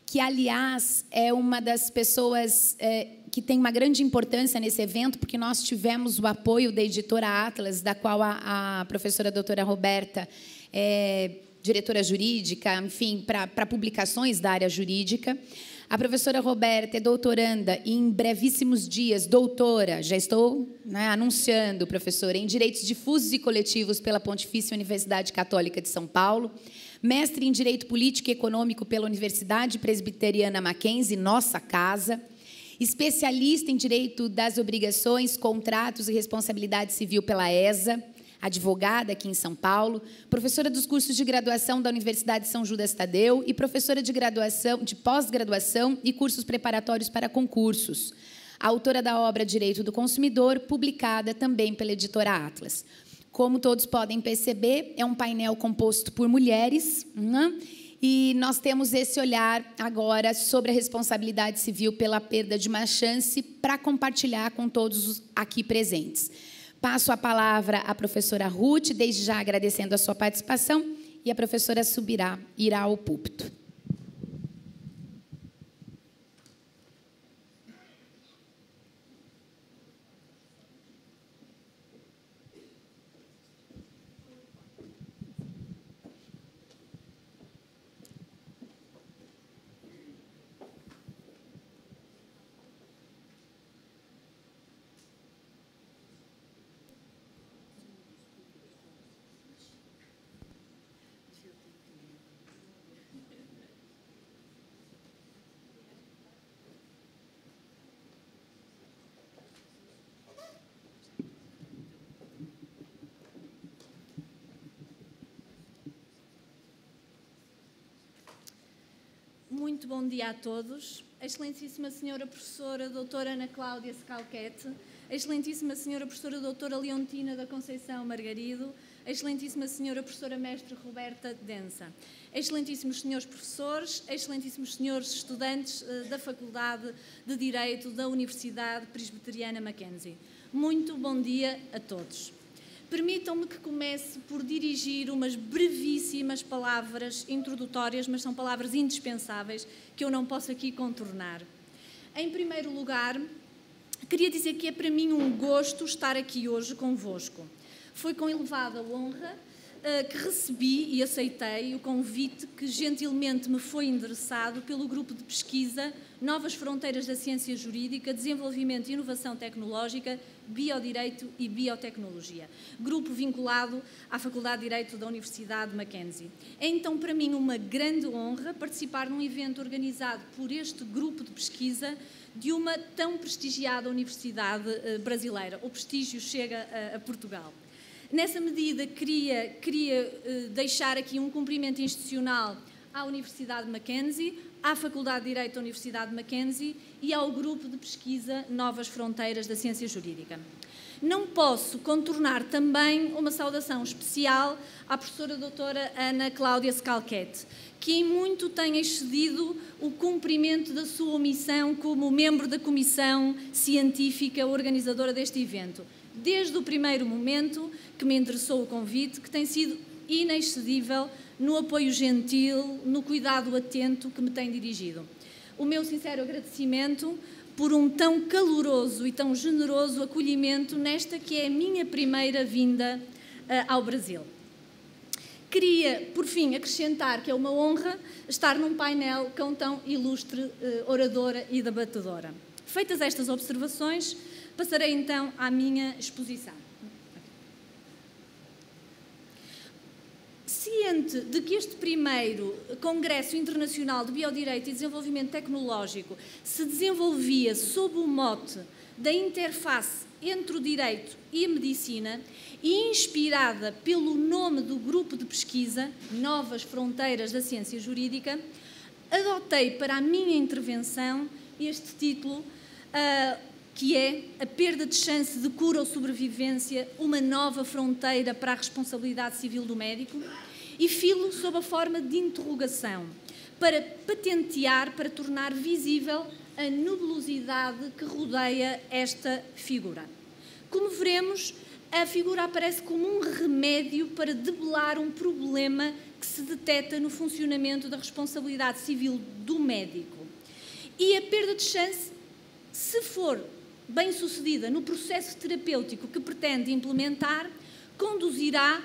que, aliás, é uma das pessoas que tem uma grande importância nesse evento, porque nós tivemos o apoio da editora Atlas, da qual a professora doutora Roberta é diretora jurídica, enfim, para publicações da área jurídica. A professora Roberta é doutoranda e, em brevíssimos dias, doutora, já estou anunciando, professora, em Direitos Difusos e Coletivos pela Pontifícia Universidade Católica de São Paulo, mestre em Direito Político e Econômico pela Universidade Presbiteriana Mackenzie, nossa casa, especialista em Direito das Obrigações, Contratos e Responsabilidade Civil pela ESA, advogada aqui em São Paulo, professora dos cursos de graduação da Universidade de São Judas Tadeu e professora de pós-graduação e cursos preparatórios para concursos. Autora da obra Direito do Consumidor, publicada também pela editora Atlas. Como todos podem perceber, é um painel composto por mulheres, e nós temos esse olhar agora sobre a responsabilidade civil pela perda de uma chance para compartilhar com todos os aqui presentes. Passo a palavra à professora Ruth, desde já agradecendo a sua participação, e a professora irá ao púlpito. Muito bom dia a todos. A excelentíssima senhora professora doutora Ana Cláudia Scalquete, Excelentíssima Senhora Professora Doutora Leontina da Conceição Margarido, Excelentíssima Senhora Professora Mestre Roberta Densa, Excelentíssimos Senhores Professores, Excelentíssimos Senhores Estudantes da Faculdade de Direito da Universidade Presbiteriana Mackenzie. Muito bom dia a todos. Permitam-me que comece por dirigir umas brevíssimas palavras introdutórias, mas são palavras indispensáveis que eu não posso aqui contornar. Em primeiro lugar, queria dizer que é para mim um gosto estar aqui hoje convosco. Foi com elevada honra que recebi e aceitei o convite que gentilmente me foi endereçado pelo grupo de pesquisa Novas Fronteiras da Ciência Jurídica, Desenvolvimento e Inovação Tecnológica, Biodireito e Biotecnologia, grupo vinculado à Faculdade de Direito da Universidade de Mackenzie. É então para mim uma grande honra participar num evento organizado por este grupo de pesquisa de uma tão prestigiada universidade brasileira. O prestígio chega a Portugal. Nessa medida, queria deixar aqui um cumprimento institucional à Universidade de Mackenzie, à Faculdade de Direito da Universidade de Mackenzie e ao grupo de pesquisa Novas Fronteiras da Ciência Jurídica. Não posso contornar também uma saudação especial à professora doutora Ana Cláudia Scalquete, que em muito tem excedido o cumprimento da sua missão como membro da comissão científica organizadora deste evento, desde o primeiro momento que me endereçou o convite, que tem sido inexcedível no apoio gentil, no cuidado atento que me tem dirigido. O meu sincero agradecimento por um tão caloroso e tão generoso acolhimento nesta que é a minha primeira vinda ao Brasil. Queria, por fim, acrescentar que é uma honra estar num painel com tão ilustre oradora e debatedora. Feitas estas observações, passarei então à minha exposição. Ciente de que este primeiro Congresso Internacional de Biodireito e Desenvolvimento Tecnológico se desenvolvia sob o mote da interface entre o direito e a medicina e inspirada pelo nome do grupo de pesquisa Novas Fronteiras da Ciência Jurídica, adotei para a minha intervenção este título, que é a perda de chance de cura ou sobrevivência, uma nova fronteira para a responsabilidade civil do médico, e filo sob a forma de interrogação, para patentear, para tornar visível a nebulosidade que rodeia esta figura. Como veremos, a figura aparece como um remédio para debelar um problema que se detecta no funcionamento da responsabilidade civil do médico. E a perda de chance, se for bem-sucedida no processo terapêutico que pretende implementar, conduzirá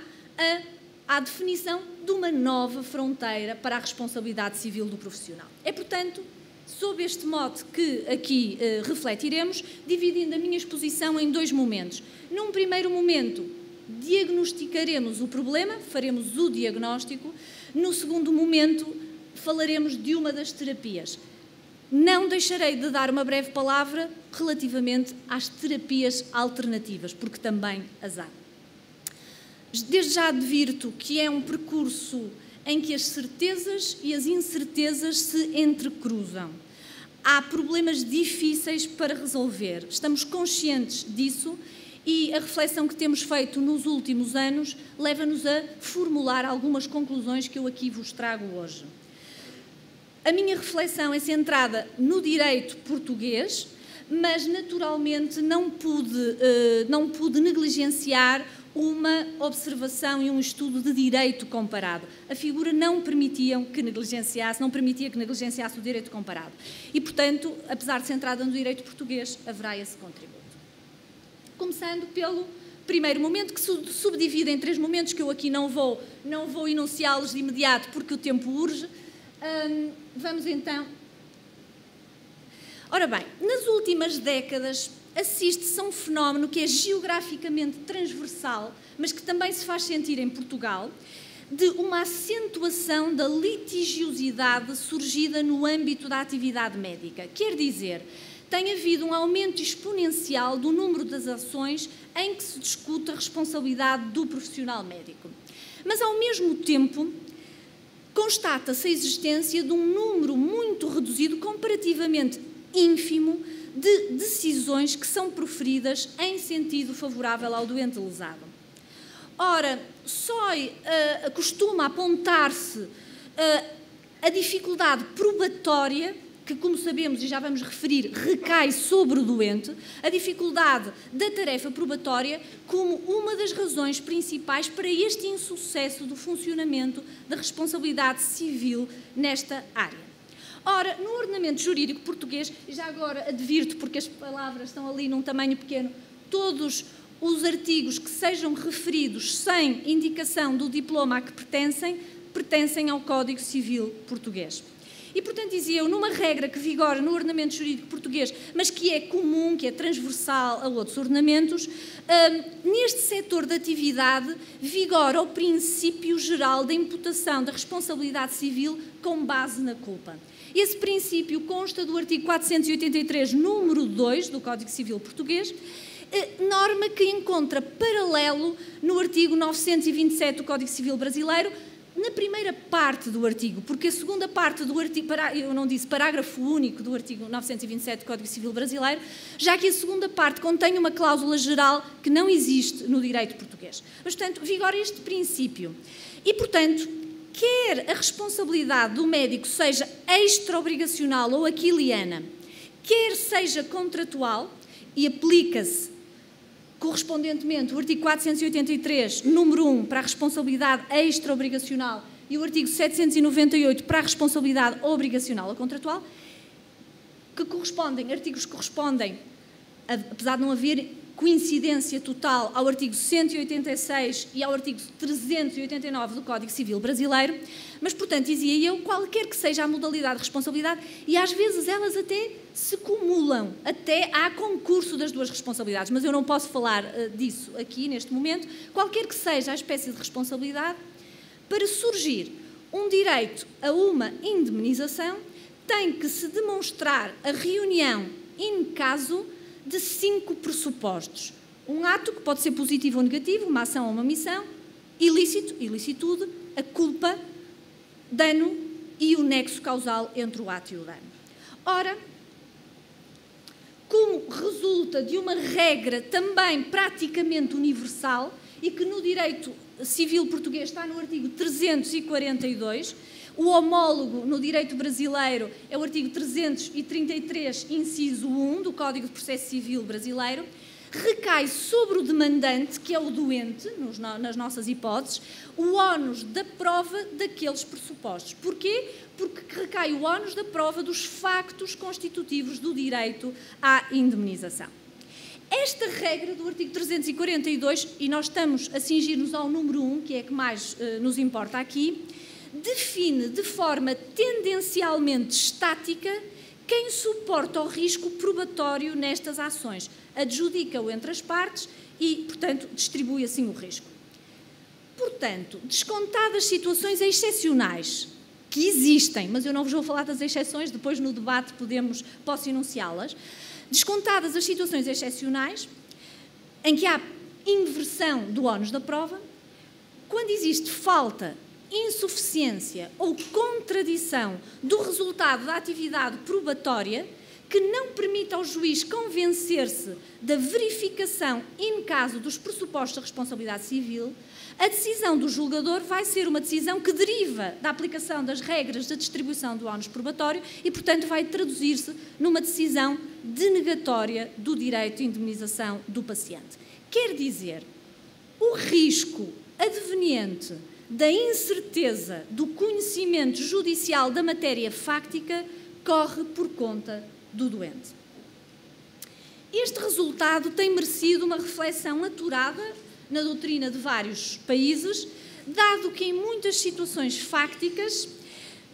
à definição de uma nova fronteira para a responsabilidade civil do profissional. É, portanto, sob este mote que aqui refletiremos, dividindo a minha exposição em dois momentos. Num primeiro momento, diagnosticaremos o problema, faremos o diagnóstico. No segundo momento, falaremos de uma das terapias. Não deixarei de dar uma breve palavra relativamente às terapias alternativas, porque também as há. Desde já advirto que é um percurso em que as certezas e as incertezas se entrecruzam. Há problemas difíceis para resolver, estamos conscientes disso e a reflexão que temos feito nos últimos anos leva-nos a formular algumas conclusões que eu aqui vos trago hoje. A minha reflexão é centrada no direito português, mas naturalmente não pude negligenciar uma observação e um estudo de direito comparado. A figura não permitia que negligenciasse o direito comparado. E, portanto, apesar de centrada no direito português, haverá esse contributo. Começando pelo primeiro momento, que se subdivide em três momentos, que eu aqui não vou enunciá-los de imediato, porque o tempo urge. Vamos então... Ora bem, nas últimas décadas assiste-se a um fenómeno que é geograficamente transversal, mas que também se faz sentir em Portugal, de uma acentuação da litigiosidade surgida no âmbito da atividade médica. Quer dizer, tem havido um aumento exponencial do número das ações em que se discute a responsabilidade do profissional médico. Mas, ao mesmo tempo, constata-se a existência de um número muito reduzido, comparativamente ínfimo de decisões que são proferidas em sentido favorável ao doente lesado. Ora, só costuma apontar-se a dificuldade probatória, que, como sabemos e já vamos referir, recai sobre o doente, a dificuldade da tarefa probatória como uma das razões principais para este insucesso do funcionamento da responsabilidade civil nesta área. Ora, no ordenamento jurídico português, e já agora advirto, porque as palavras estão ali num tamanho pequeno, todos os artigos que sejam referidos sem indicação do diploma a que pertencem ao Código Civil português. E, portanto, dizia eu, numa regra que vigora no ordenamento jurídico português, mas que é comum, que é transversal a outros ordenamentos, neste setor de atividade vigora o princípio geral da imputação da responsabilidade civil com base na culpa. Esse princípio consta do artigo 483, número 2 do Código Civil português, norma que encontra paralelo no artigo 927 do Código Civil brasileiro, na primeira parte do artigo, porque a segunda parte do artigo, eu não disse parágrafo único do artigo 927 do Código Civil brasileiro, já que a segunda parte contém uma cláusula geral que não existe no direito português. Mas, portanto, vigora este princípio. E, portanto, quer a responsabilidade do médico seja extraobrigacional ou aquiliana, quer seja contratual, e aplica-se correspondentemente o artigo 483, número 1, para a responsabilidade extraobrigacional e o artigo 798 para a responsabilidade obrigacional ou contratual, artigos que correspondem, apesar de não haver coincidência total, ao artigo 186 e ao artigo 389 do Código Civil brasileiro, mas, portanto, dizia eu, qualquer que seja a modalidade de responsabilidade, e às vezes elas até se cumulam, até há concurso das duas responsabilidades, mas eu não posso falar disso aqui, neste momento, qualquer que seja a espécie de responsabilidade, para surgir um direito a uma indemnização, tem que se demonstrar a reunião in caso de 5 pressupostos. Um ato que pode ser positivo ou negativo, uma ação ou uma omissão, ilícito, ilicitude, a culpa, dano e o nexo causal entre o ato e o dano. Ora, como resulta de uma regra também praticamente universal e que no direito civil português está no artigo 342, o homólogo no direito brasileiro é o artigo 333, inciso 1 do Código de Processo Civil brasileiro, recai sobre o demandante, que é o doente, nas nossas hipóteses, o ónus da prova daqueles pressupostos. Porquê? Porque recai o ónus da prova dos factos constitutivos do direito à indemnização. Esta regra do artigo 342, e nós estamos a cingir-nos ao número 1, que é a que mais nos importa aqui, define de forma tendencialmente estática quem suporta o risco probatório nestas ações, adjudica-o entre as partes e, portanto, distribui assim o risco. Portanto, descontadas situações excepcionais que existem, mas eu não vos vou falar das exceções, depois no debate posso enunciá-las, descontadas as situações excepcionais em que há inversão do ónus da prova, quando existe falta, insuficiência ou contradição do resultado da atividade probatória que não permita ao juiz convencer-se da verificação in caso dos pressupostos da responsabilidade civil, a decisão do julgador vai ser uma decisão que deriva da aplicação das regras da distribuição do ónus probatório e, portanto, vai traduzir-se numa decisão denegatória do direito de indemnização do paciente. Quer dizer, o risco adveniente da incerteza do conhecimento judicial da matéria fáctica corre por conta do doente. Este resultado tem merecido uma reflexão aturada na doutrina de vários países, dado que em muitas situações fácticas,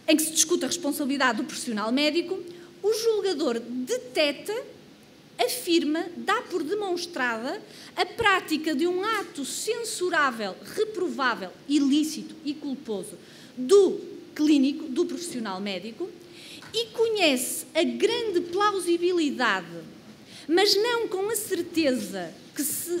em que se discute a responsabilidade do profissional médico, o julgador deteta, afirma, dá por demonstrada a prática de um ato censurável, reprovável, ilícito e culposo do clínico, do profissional médico, e conhece a grande plausibilidade, mas não com a certeza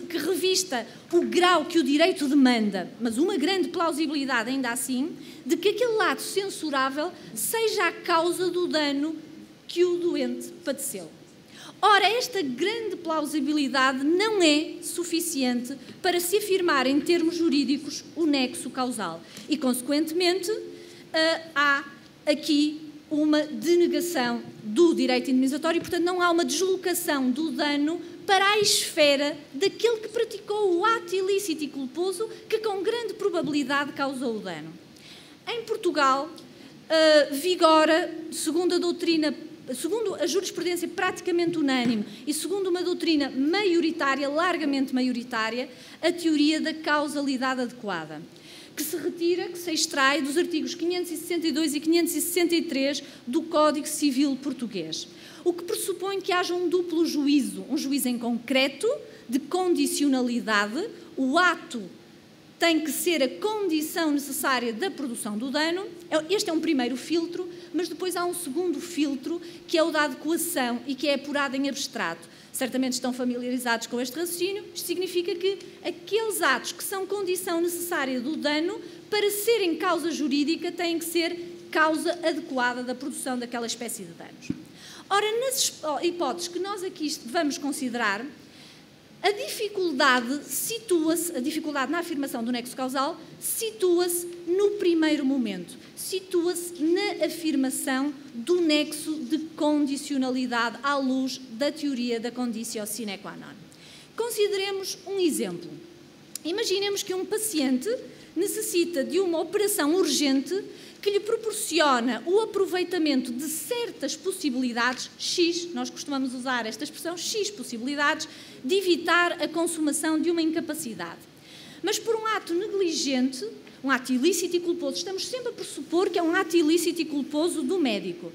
que revista o grau que o direito demanda, mas uma grande plausibilidade ainda assim, de que aquele ato censurável seja a causa do dano que o doente padeceu. Ora, esta grande plausibilidade não é suficiente para se afirmar em termos jurídicos o nexo causal e, consequentemente, há aqui uma denegação do direito indemnizatório e, portanto, não há uma deslocação do dano para a esfera daquele que praticou o ato ilícito e culposo que, com grande probabilidade, causou o dano. Em Portugal, vigora, segundo a jurisprudência praticamente unânime e segundo uma doutrina maioritária, largamente maioritária, a teoria da causalidade adequada, que se extrai dos artigos 562 e 563 do Código Civil português, o que pressupõe que haja um duplo juízo, um juízo em concreto, de condicionalidade, o ato tem que ser a condição necessária da produção do dano. Este é um primeiro filtro, mas depois há um segundo filtro, que é o da adequação e que é apurado em abstrato. Certamente estão familiarizados com este raciocínio. Isto significa que aqueles atos que são condição necessária do dano, para serem causa jurídica, têm que ser causa adequada da produção daquela espécie de danos. Ora, nas hipóteses que nós aqui vamos considerar, a dificuldade na afirmação do nexo causal situa-se no primeiro momento, situa-se na afirmação do nexo de condicionalidade à luz da teoria da conditio sine qua non. Consideremos um exemplo. Imaginemos que um paciente necessita de uma operação urgente que lhe proporciona o aproveitamento de certas possibilidades, X, nós costumamos usar esta expressão, X possibilidades, de evitar a consumação de uma incapacidade. Mas por um ato negligente, um ato ilícito e culposo, estamos sempre a pressupor que é um ato ilícito e culposo do médico.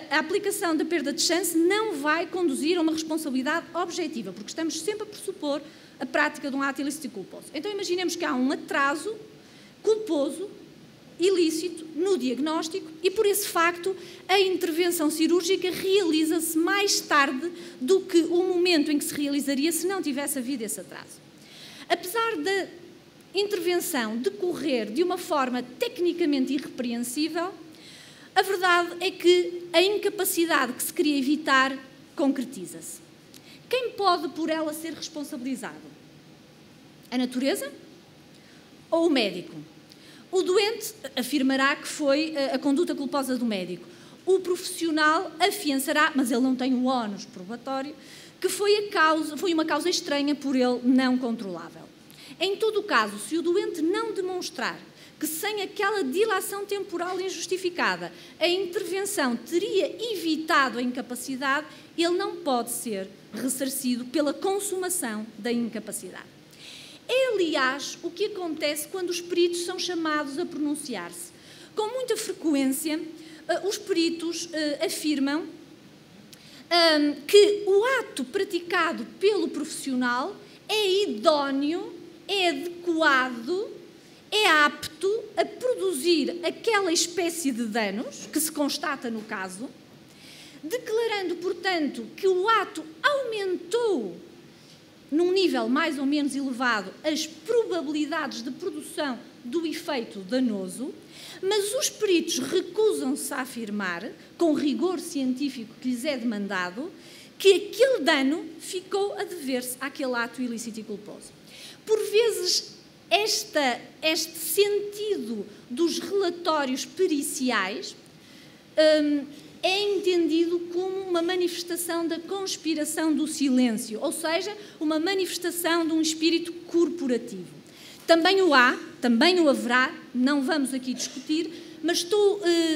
A aplicação da perda de chance não vai conduzir a uma responsabilidade objetiva, porque estamos sempre a pressupor a prática de um ato ilícito e culposo. Então imaginemos que há um atraso culposo, ilícito, no diagnóstico e, por esse facto, a intervenção cirúrgica realiza-se mais tarde do que o momento em que se realizaria se não tivesse havido esse atraso. Apesar da intervenção decorrer de uma forma tecnicamente irrepreensível, a verdade é que a incapacidade que se queria evitar concretiza-se. Quem pode por ela ser responsabilizado? A natureza ou o médico? O doente afirmará que foi a conduta culposa do médico. O profissional afiançará, mas ele não tem o ónus probatório, que foi uma causa estranha por ele não controlável. Em todo o caso, se o doente não demonstrar que sem aquela dilação temporal injustificada a intervenção teria evitado a incapacidade, ele não pode ser ressarcido pela consumação da incapacidade. É, aliás, o que acontece quando os peritos são chamados a pronunciar-se. Com muita frequência, os peritos afirmam que o ato praticado pelo profissional é idóneo, é adequado, é apto a produzir aquela espécie de danos que se constata no caso, declarando, portanto, que o ato aumentou num nível mais ou menos elevado as probabilidades de produção do efeito danoso, mas os peritos recusam-se a afirmar, com o rigor científico que lhes é demandado, que aquele dano ficou a dever-se àquele ato ilícito e culposo. Por vezes, este sentido dos relatórios periciais é entendido como uma manifestação da conspiração do silêncio, ou seja, uma manifestação de um espírito corporativo. Também o há, também o haverá, não vamos aqui discutir, mas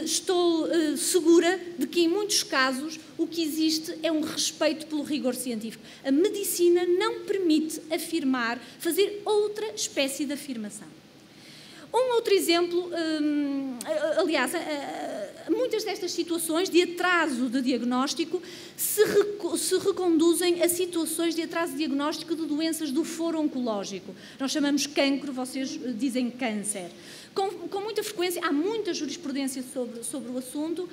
estou segura de que, em muitos casos, o que existe é um respeito pelo rigor científico. A medicina não permite afirmar, fazer outra espécie de afirmação. Um outro exemplo, aliás, muitas destas situações de atraso de diagnóstico se reconduzem a situações de atraso de diagnóstico de doenças do foro oncológico. Nós chamamos cancro, vocês dizem câncer. Com muita frequência, há muita jurisprudência sobre o assunto.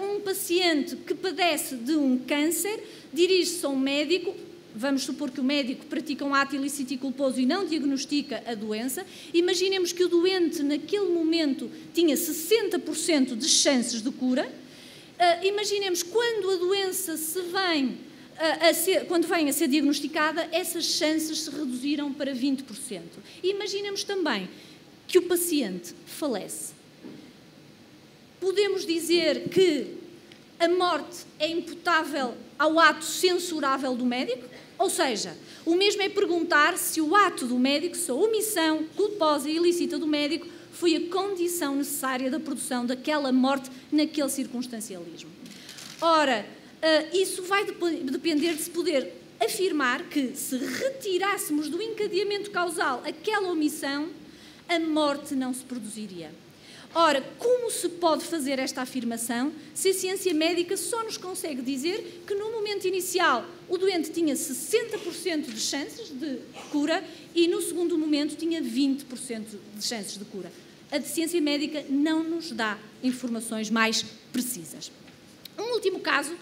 Um paciente que padece de um câncer dirige-se a um médico. Vamos supor que o médico pratica um ato ilícito e culposo e não diagnostica a doença. Imaginemos que o doente, naquele momento, tinha 60% de chances de cura. Imaginemos, quando a doença quando vem a ser diagnosticada, essas chances se reduziram para 20%. E imaginemos também que o paciente falece. Podemos dizer que a morte é imputável ao ato censurável do médico? Ou seja, o mesmo é perguntar se o ato do médico, se a omissão culposa e ilícita do médico foi a condição necessária da produção daquela morte naquele circunstancialismo. Ora, isso vai depender de se poder afirmar que, se retirássemos do encadeamento causal aquela omissão, a morte não se produziria. Ora, como se pode fazer esta afirmação se a ciência médica só nos consegue dizer que no momento inicial o doente tinha 60% de chances de cura e no segundo momento tinha 20% de chances de cura? A ciência médica não nos dá informações mais precisas. Um último caso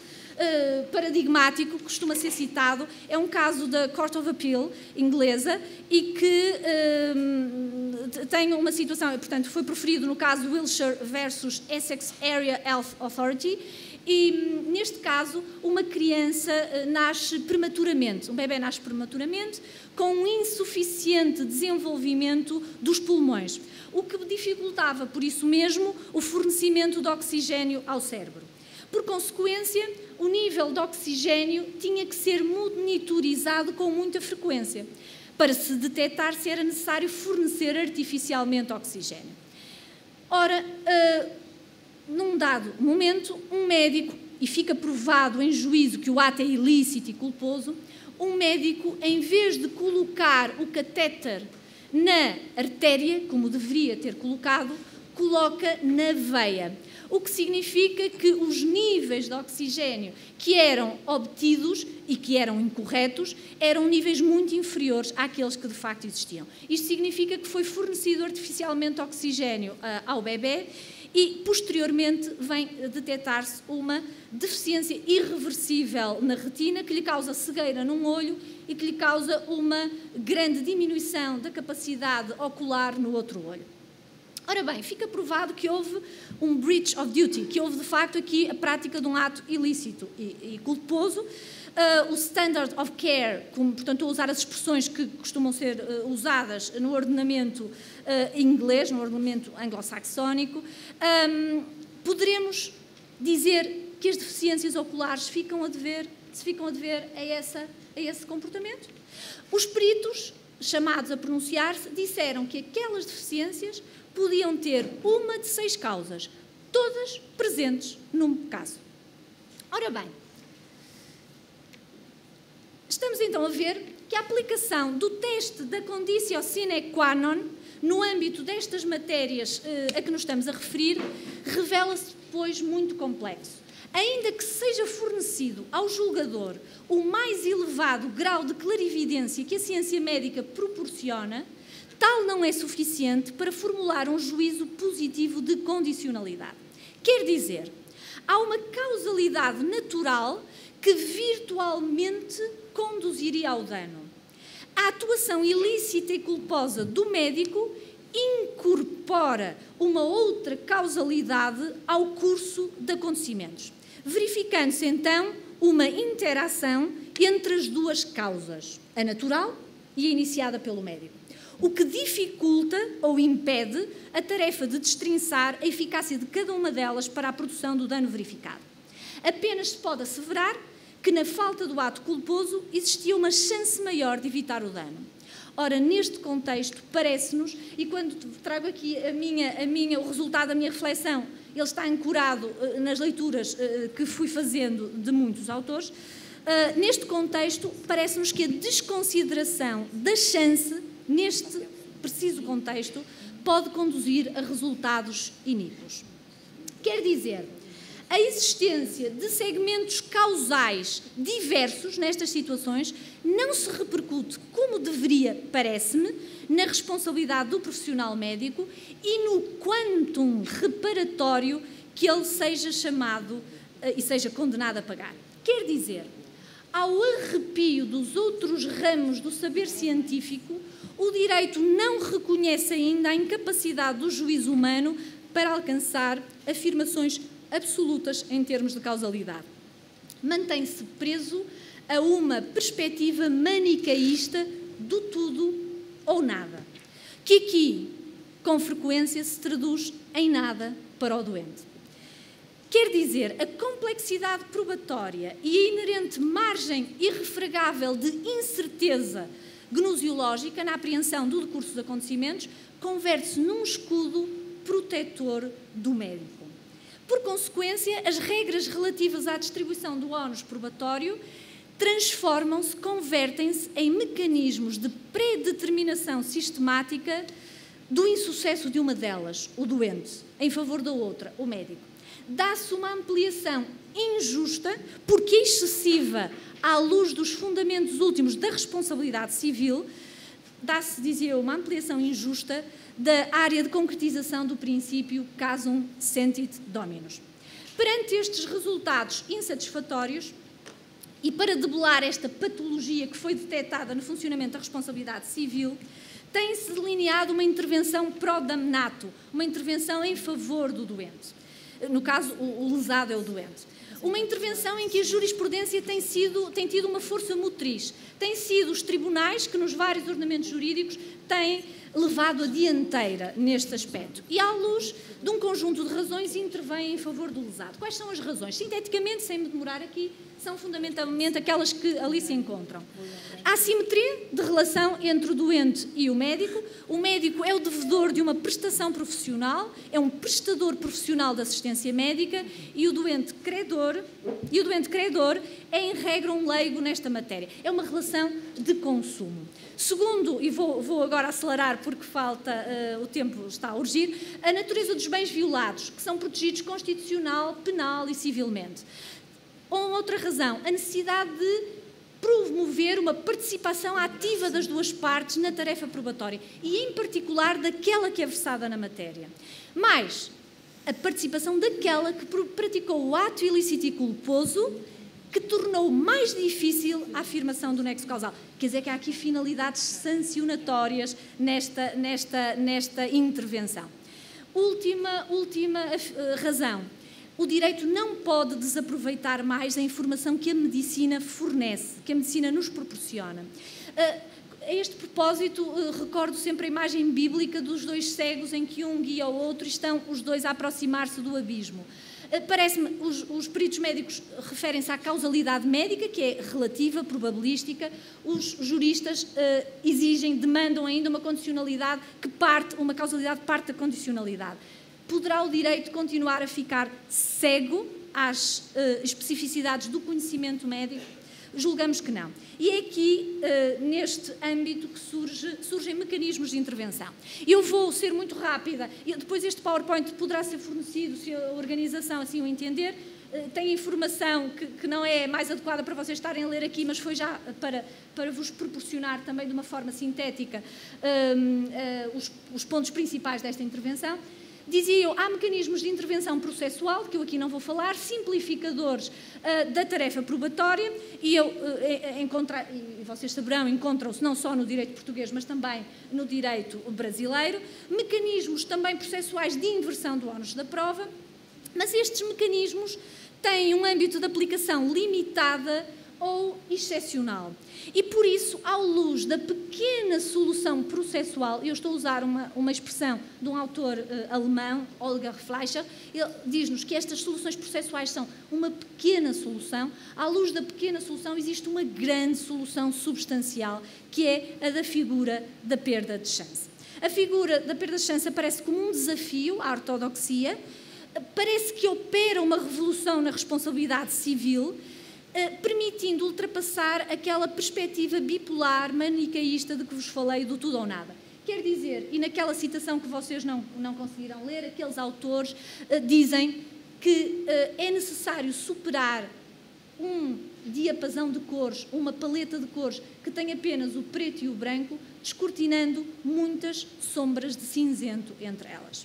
paradigmático que costuma ser citado é um caso da Court of Appeal inglesa e que tem uma situação, portanto, foi proferido no caso de Wiltshire versus Essex Area Health Authority e, neste caso, uma criança nasce prematuramente, um bebê nasce prematuramente com um insuficiente desenvolvimento dos pulmões, o que dificultava, por isso mesmo, o fornecimento de oxigênio ao cérebro. Por consequência, o nível de oxigênio tinha que ser monitorizado com muita frequência para se detectar se era necessário fornecer artificialmente oxigênio. Ora, num dado momento, um médico, e fica provado em juízo que o ato é ilícito e culposo, um médico, em vez de colocar o catéter na artéria, como deveria ter colocado, coloca na veia. O que significa que os níveis de oxigênio que eram obtidos e que eram incorretos eram níveis muito inferiores àqueles que de facto existiam. Isto significa que foi fornecido artificialmente oxigênio ao bebê e, posteriormente, vem detectar-se uma deficiência irreversível na retina que lhe causa cegueira num olho e que lhe causa uma grande diminuição da capacidade ocular no outro olho. Ora bem, fica provado que houve um breach of duty, que houve de facto aqui a prática de um ato ilícito e culposo. O standard of care, portanto, estou a usar as expressões que costumam ser usadas no ordenamento inglês, no ordenamento anglo-saxónico, poderemos dizer que as deficiências oculares se ficam a dever a esse comportamento? Os peritos, chamados a pronunciar-se, disseram que aquelas deficiências podiam ter uma de 6 causas, todas presentes num caso. Ora bem, estamos então a ver que a aplicação do teste da conditio sine qua non no âmbito destas matérias a que nos estamos a referir revela-se, pois, muito complexo. Ainda que seja fornecido ao julgador o mais elevado grau de clarividência que a ciência médica proporciona, tal não é suficiente para formular um juízo positivo de condicionalidade. Quer dizer, há uma causalidade natural que virtualmente conduziria ao dano. A atuação ilícita e culposa do médico incorpora uma outra causalidade ao curso de acontecimentos, verificando-se então uma interação entre as duas causas, a natural e a iniciada pelo médico, o que dificulta ou impede a tarefa de destrinçar a eficácia de cada uma delas para a produção do dano verificado. Apenas se pode asseverar que, na falta do ato culposo, existia uma chance maior de evitar o dano. Ora, neste contexto, parece-nos, e quando trago aqui o resultado da minha reflexão, ele está ancorado nas leituras que fui fazendo de muitos autores, neste contexto, parece-nos que a desconsideração da chance, neste preciso contexto, pode conduzir a resultados iníquos. Quer dizer, a existência de segmentos causais diversos nestas situações não se repercute, como deveria, parece-me, na responsabilidade do profissional médico e no quantum reparatório que ele seja chamado e seja condenado a pagar. Quer dizer, ao arrepio dos outros ramos do saber científico, o direito não reconhece ainda a incapacidade do juízo humano para alcançar afirmações absolutas em termos de causalidade. Mantém-se preso a uma perspectiva manicaísta do tudo ou nada, que aqui, com frequência, se traduz em nada para o doente. Quer dizer, a complexidade probatória e a inerente margem irrefragável de incerteza gnosiológica na apreensão do decurso dos acontecimentos converte-se num escudo protetor do médico. Por consequência, as regras relativas à distribuição do ónus probatório transformam-se, convertem-se em mecanismos de predeterminação sistemática do insucesso de uma delas, o doente, em favor da outra, o médico. Dá-se uma ampliação injusta, porque excessiva à luz dos fundamentos últimos da responsabilidade civil, dá-se, dizia eu, uma ampliação injusta da área de concretização do princípio casum sentit dominus. Perante estes resultados insatisfatórios, e para debelar esta patologia que foi detectada no funcionamento da responsabilidade civil, tem-se delineado uma intervenção pro damnato, uma intervenção em favor do doente. No caso, o lesado é o doente. Uma intervenção em que a jurisprudência tem tido uma força motriz. Têm sido os tribunais que, nos vários ordenamentos jurídicos, têm levado a dianteira neste aspecto. E, à luz de um conjunto de razões, intervêm em favor do lesado. Quais são as razões? Sinteticamente, sem me demorar aqui, são fundamentalmente aquelas que ali se encontram. A assimetria de relação entre o doente e o médico. O médico é o devedor de uma prestação profissional, é um prestador profissional de assistência médica e o doente credor é, em regra, um leigo nesta matéria. É uma relação de consumo. Segundo, e vou agora acelerar porque o tempo está a urgir, a natureza dos bens violados, que são protegidos constitucional, penal e civilmente. Outra razão, a necessidade de promover uma participação ativa das duas partes na tarefa probatória e, em particular, daquela que é versada na matéria. Mais, a participação daquela que praticou o ato ilícito e culposo que tornou mais difícil a afirmação do nexo causal. Quer dizer que há aqui finalidades sancionatórias nesta intervenção. Última razão. O direito não pode desaproveitar mais a informação que a medicina fornece, que a medicina nos proporciona. A este propósito, recordo sempre a imagem bíblica dos dois cegos em que um guia o outro e estão os dois a aproximar-se do abismo. Parece-me, os peritos médicos referem-se à causalidade médica, que é relativa, probabilística. Os juristas demandam ainda uma condicionalidade uma causalidade parte da condicionalidade. Poderá o direito continuar a ficar cego às especificidades do conhecimento médico? Julgamos que não. E é aqui, neste âmbito, que surgem mecanismos de intervenção. Eu vou ser muito rápida, e depois este PowerPoint poderá ser fornecido, se a organização assim o entender. Tem informação que não é mais adequada para vocês estarem a ler aqui, mas foi já para vos proporcionar também de uma forma sintética os pontos principais desta intervenção. Dizia eu, há mecanismos de intervenção processual, que eu aqui não vou falar, simplificadores da tarefa probatória, e vocês saberão, encontram-se não só no direito português, mas também no direito brasileiro, mecanismos também processuais de inversão do ónus da prova, mas estes mecanismos têm um âmbito de aplicação limitada ou excepcional. E, por isso, à luz da pequena solução processual, eu estou a usar uma expressão de um autor alemão, Holger Fleischer, ele diz-nos que estas soluções processuais são uma pequena solução. À luz da pequena solução existe uma grande solução substancial, que é a da figura da perda de chance. A figura da perda de chance aparece como um desafio à ortodoxia, parece que opera uma revolução na responsabilidade civil, permitindo ultrapassar aquela perspectiva bipolar, manicaísta de que vos falei, do tudo ou nada. Quer dizer, e naquela citação que vocês não conseguiram ler, aqueles autores dizem que é necessário superar um diapasão de cores, uma paleta de cores que tem apenas o preto e o branco, descortinando muitas sombras de cinzento entre elas.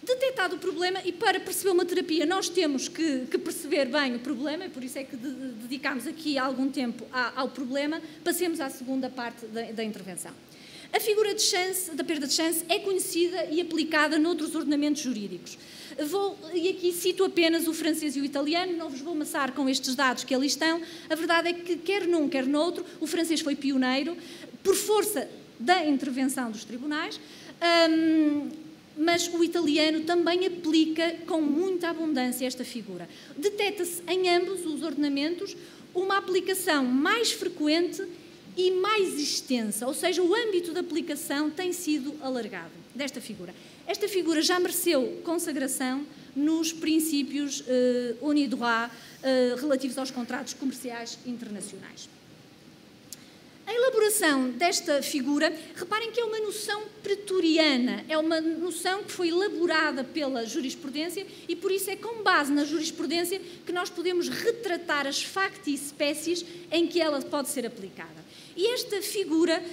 Detectado o problema, e para perceber uma terapia nós temos que perceber bem o problema, e por isso é que dedicámos aqui algum tempo ao problema, passemos à segunda parte da intervenção. A figura da perda de chance é conhecida e aplicada noutros ordenamentos jurídicos. E aqui cito apenas o francês e o italiano, não vos vou amassar com estes dados que ali estão. A verdade é que, quer num, quer noutro, o francês foi pioneiro, por força da intervenção dos tribunais, mas o italiano também aplica com muita abundância esta figura. Detecta-se em ambos os ordenamentos uma aplicação mais frequente e mais extensa, ou seja, o âmbito de aplicação tem sido alargado desta figura. Esta figura já mereceu consagração nos princípios Unidroit relativos aos contratos comerciais internacionais. A elaboração desta figura, reparem que é uma noção pretoriana, é uma noção que foi elaborada pela jurisprudência e por isso é com base na jurisprudência que nós podemos retratar as facti-espécies em que ela pode ser aplicada. E esta figura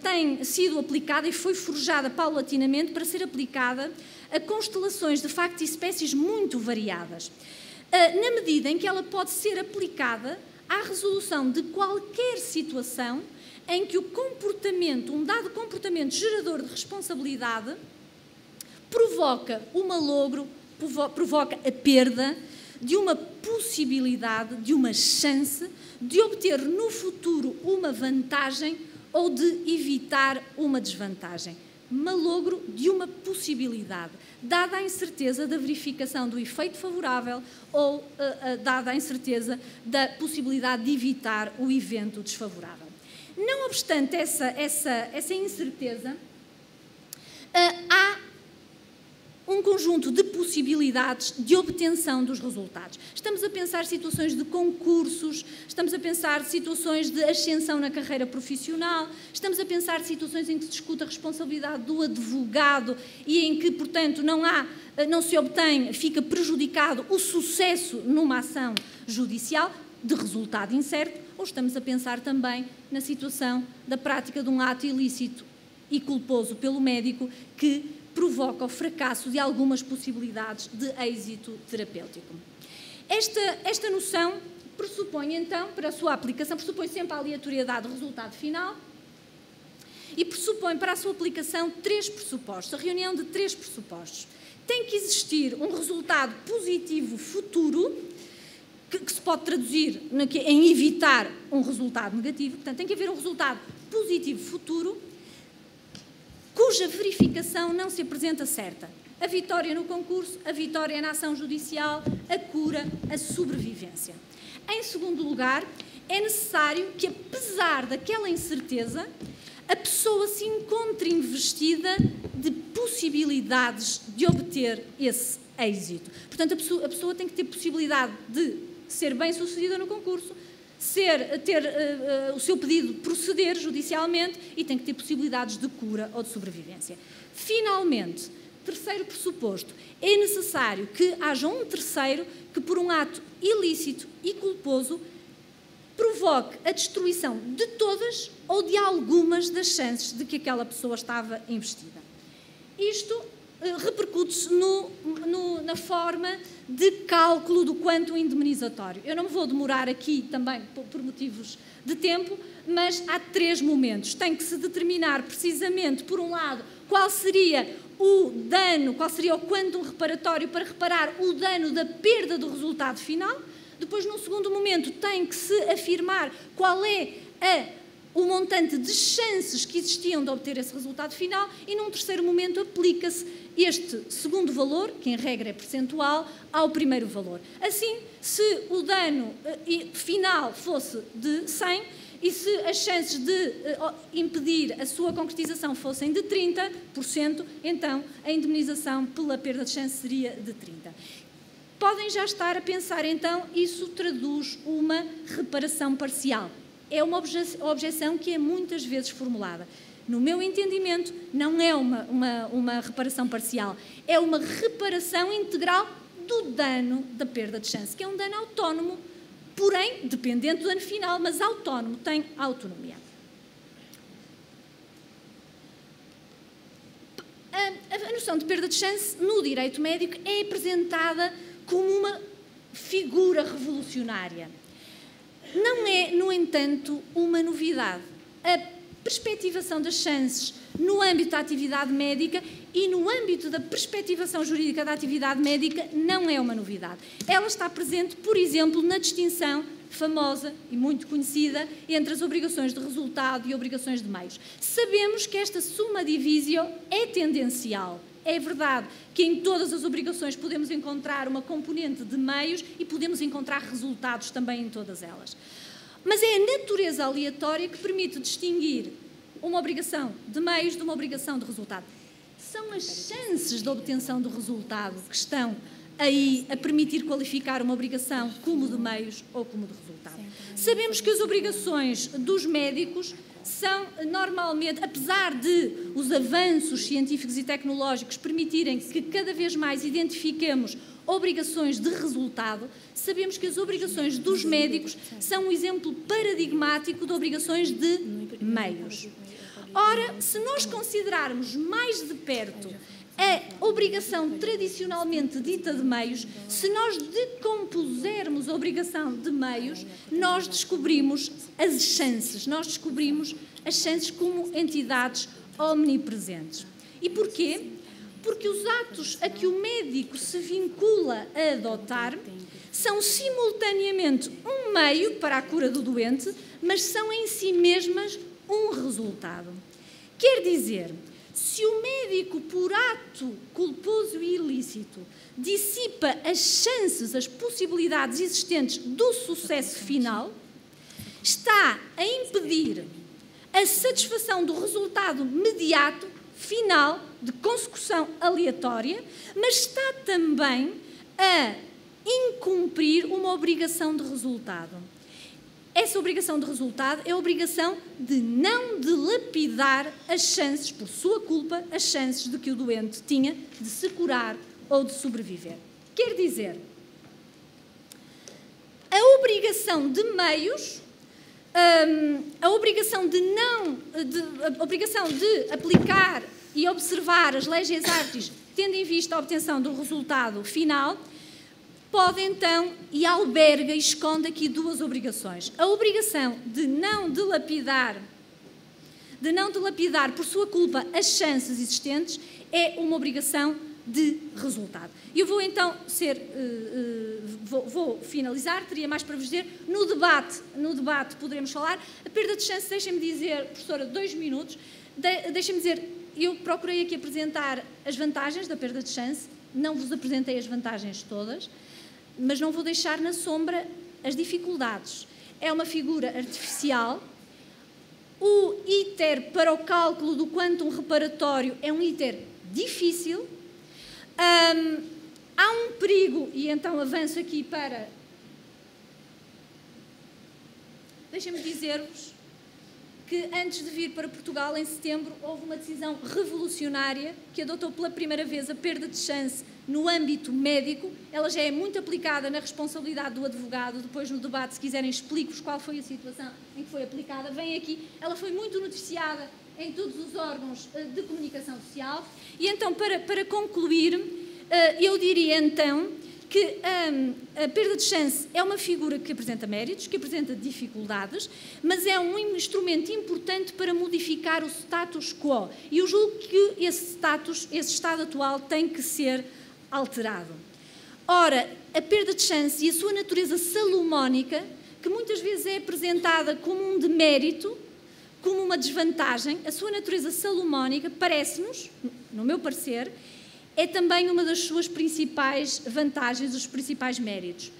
tem sido aplicada e foi forjada paulatinamente para ser aplicada a constelações de facti-espécies muito variadas, na medida em que ela pode ser aplicada à resolução de qualquer situação em que o comportamento, um dado comportamento gerador de responsabilidade, provoca o malogro, provoca a perda de uma possibilidade, de uma chance de obter no futuro uma vantagem ou de evitar uma desvantagem. Malogro de uma possibilidade, dada a incerteza da verificação do efeito favorável ou dada a incerteza da possibilidade de evitar o evento desfavorável. Não obstante essa incerteza, há um conjunto de possibilidades de obtenção dos resultados. Estamos a pensar situações de concursos, estamos a pensar situações de ascensão na carreira profissional, estamos a pensar situações em que se discute a responsabilidade do advogado e em que, portanto, não se obtém, fica prejudicado o sucesso numa ação judicial de resultado incerto, ou estamos a pensar também na situação da prática de um ato ilícito e culposo pelo médico que provoca o fracasso de algumas possibilidades de êxito terapêutico. Esta noção pressupõe, então, para a sua aplicação, pressupõe sempre a aleatoriedade do resultado final e pressupõe para a sua aplicação três pressupostos, a reunião de três pressupostos. Tem que existir um resultado positivo futuro, que se pode traduzir em evitar um resultado negativo, portanto, tem que haver um resultado positivo futuro, cuja verificação não se apresenta certa. A vitória no concurso, a vitória na ação judicial, a cura, a sobrevivência. Em segundo lugar, é necessário que, apesar daquela incerteza, a pessoa se encontre investida de possibilidades de obter esse êxito. Portanto, a pessoa tem que ter possibilidade de ser bem-sucedida no concurso, ter o seu pedido proceder judicialmente e tem que ter possibilidades de cura ou de sobrevivência. Finalmente, terceiro pressuposto, é necessário que haja um terceiro que, por um ato ilícito e culposo, provoque a destruição de todas ou de algumas das chances de que aquela pessoa estava investida. Isto repercute-se na forma de cálculo do quanto indemnizatório. Eu não me vou demorar aqui também por motivos de tempo, mas há três momentos. Tem que se determinar precisamente, por um lado, qual seria o dano, qual seria o quantum reparatório para reparar o dano da perda do resultado final. Depois, num segundo momento, tem que se afirmar qual é o montante de chances que existiam de obter esse resultado final e, num terceiro momento, aplica-se este segundo valor, que em regra é percentual, ao primeiro valor. Assim, se o dano final fosse de 100 e se as chances de impedir a sua concretização fossem de 30%, então a indemnização pela perda de chance seria de 30%. Podem já estar a pensar, então, isso traduz uma reparação parcial. É uma objeção que é muitas vezes formulada. No meu entendimento, não é uma reparação parcial, é uma reparação integral do dano da perda de chance, que é um dano autónomo, porém, dependente do dano final, mas autónomo, tem autonomia. A noção de perda de chance no direito médico é apresentada como uma figura revolucionária. Não é, no entanto, uma novidade. perspectivação das chances no âmbito da atividade médica e no âmbito da perspectivação jurídica da atividade médica não é uma novidade. Ela está presente, por exemplo, na distinção famosa e muito conhecida entre as obrigações de resultado e obrigações de meios. Sabemos que esta summa divisio é tendencial. É verdade que em todas as obrigações podemos encontrar uma componente de meios e podemos encontrar resultados também em todas elas. Mas é a natureza aleatória que permite distinguir uma obrigação de meios de uma obrigação de resultado. São as chances de obtenção do resultado que estão aí a permitir qualificar uma obrigação como de meios ou como de resultado. Sabemos que as obrigações dos médicos são normalmente, apesar de os avanços científicos e tecnológicos permitirem que cada vez mais identifiquemos obrigações de resultado, sabemos que as obrigações dos médicos são um exemplo paradigmático de obrigações de meios. Ora, se nós considerarmos mais de perto a obrigação tradicionalmente dita de meios, se nós decompusermos a obrigação de meios, nós descobrimos as chances, como entidades omnipresentes. E porquê? Porque os atos a que o médico se vincula a adotar são simultaneamente um meio para a cura do doente, mas são em si mesmas um resultado. Quer dizer, se o médico, por ato culposo e ilícito, dissipa as chances, as possibilidades existentes do sucesso final, está a impedir a satisfação do resultado imediato, final, de consecução aleatória, mas está também a incumprir uma obrigação de resultado. Essa obrigação de resultado é a obrigação de não dilapidar as chances, por sua culpa, as chances de que o doente tinha de se curar ou de sobreviver. Quer dizer, a obrigação de meios, a obrigação de aplicar e observar as leges artis, tendo em vista a obtenção do resultado final, pode então e alberga e esconde aqui duas obrigações. A obrigação de não dilapidar por sua culpa as chances existentes é uma obrigação de resultado. Eu vou então vou finalizar, teria mais para vos dizer. No debate poderemos falar. A perda de chance, deixem-me dizer, professora, 2 minutos, deixem-me dizer, eu procurei aqui apresentar as vantagens da perda de chance, não vos apresentei as vantagens todas, mas não vou deixar na sombra as dificuldades. É uma figura artificial. O ITER para o cálculo do quantum reparatório é um ITER difícil. Há um perigo, e então avanço aqui para... Deixem-me dizer-vos que antes de vir para Portugal, em setembro, houve uma decisão revolucionária que adotou pela primeira vez a perda de chance no âmbito médico. Ela já é muito aplicada na responsabilidade do advogado. Depois, no debate, se quiserem, explico-vos qual foi a situação em que foi aplicada. Vem aqui. Ela foi muito noticiada em todos os órgãos de comunicação social. E então, para concluir, eu diria então que a perda de chance é uma figura que apresenta méritos, que apresenta dificuldades, mas é um instrumento importante para modificar o status quo. E eu julgo que esse estado atual tem que ser alterado. Ora, a perda de chance e a sua natureza salomónica, que muitas vezes é apresentada como um demérito, como uma desvantagem, a sua natureza salomónica, parece-nos, no meu parecer, é também uma das suas principais vantagens, os principais méritos.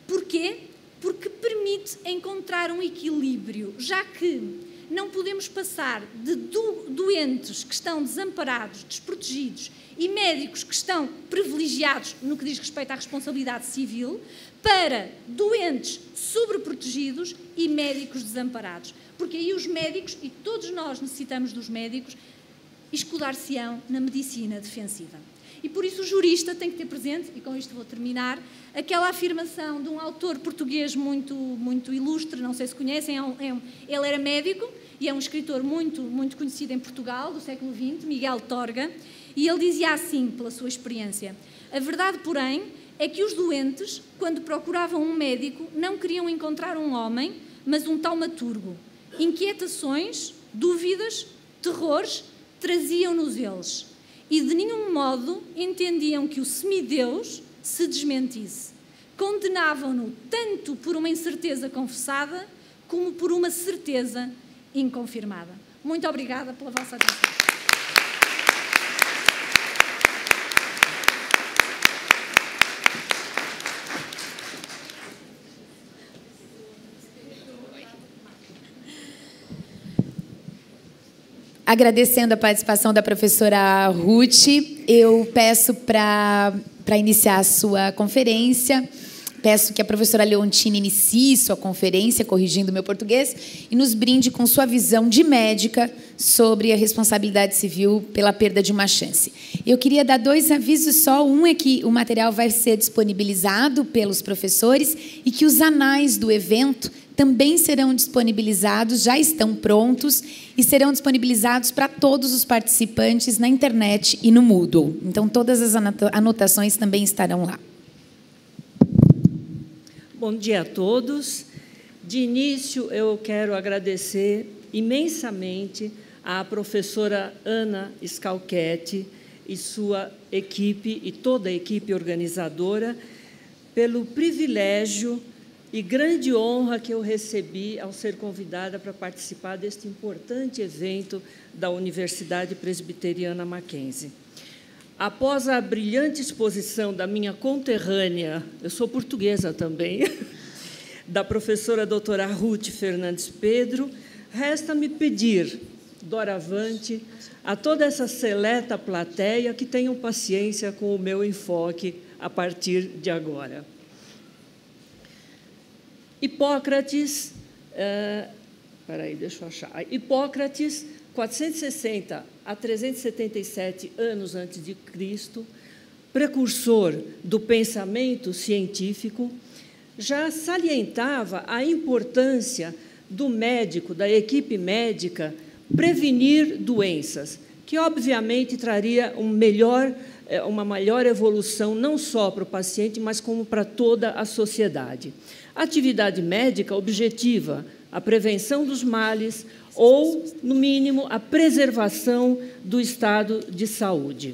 Porquê? Porque permite encontrar um equilíbrio, já que não podemos passar de doentes que estão desamparados, desprotegidos, e médicos que estão privilegiados no que diz respeito à responsabilidade civil, para doentes sobreprotegidos e médicos desamparados. Porque aí os médicos, e todos nós necessitamos dos médicos, escudar-se-ão na medicina defensiva. E por isso o jurista tem que ter presente, e com isto vou terminar, aquela afirmação de um autor português muito ilustre, não sei se conhecem, ele era médico e é um escritor muito conhecido em Portugal, do século XX, Miguel Torga, e ele dizia assim, pela sua experiência: a verdade, porém, é que os doentes, quando procuravam um médico, não queriam encontrar um homem, mas um taumaturgo. Inquietações, Dúvidas, terrores, traziam-nos eles. E de nenhum modo entendiam que o semideus se desmentisse. Condenavam-no tanto por uma incerteza confessada, como por uma certeza inconfirmada. Muito obrigada pela vossa atenção. Agradecendo a participação da professora Ruth, eu peço para iniciar a sua conferência, peço que a professora Leontine inicie sua conferência, corrigindo o meu português, e nos brinde com sua visão de médica sobre a responsabilidade civil pela perda de uma chance. Eu queria dar 2 avisos só. Um é que o material vai ser disponibilizado pelos professores e que os anais do evento também serão disponibilizados, já estão prontos, e serão disponibilizados para todos os participantes na internet e no Moodle. Então, todas as anotações também estarão lá. Bom dia a todos. De início, eu quero agradecer imensamente à professora Ana Scalchetti e sua equipe, e toda a equipe organizadora, pelo privilégio e grande honra que eu recebi ao ser convidada para participar deste importante evento da Universidade Presbiteriana Mackenzie. Após a brilhante exposição da minha conterrânea, eu sou portuguesa também, da professora doutora Ruth Fernandes Pedro, resta-me pedir, doravante, a toda essa seleta plateia que tenham paciência com o meu enfoque a partir de agora. Hipócrates, Hipócrates, 460 a 377 anos antes de Cristo, precursor do pensamento científico, já salientava a importância do médico, da equipe médica, prevenir doenças, que obviamente traria uma maior evolução não só para o paciente, mas como para toda a sociedade. A atividade médica objetiva a prevenção dos males ou, no mínimo, a preservação do estado de saúde.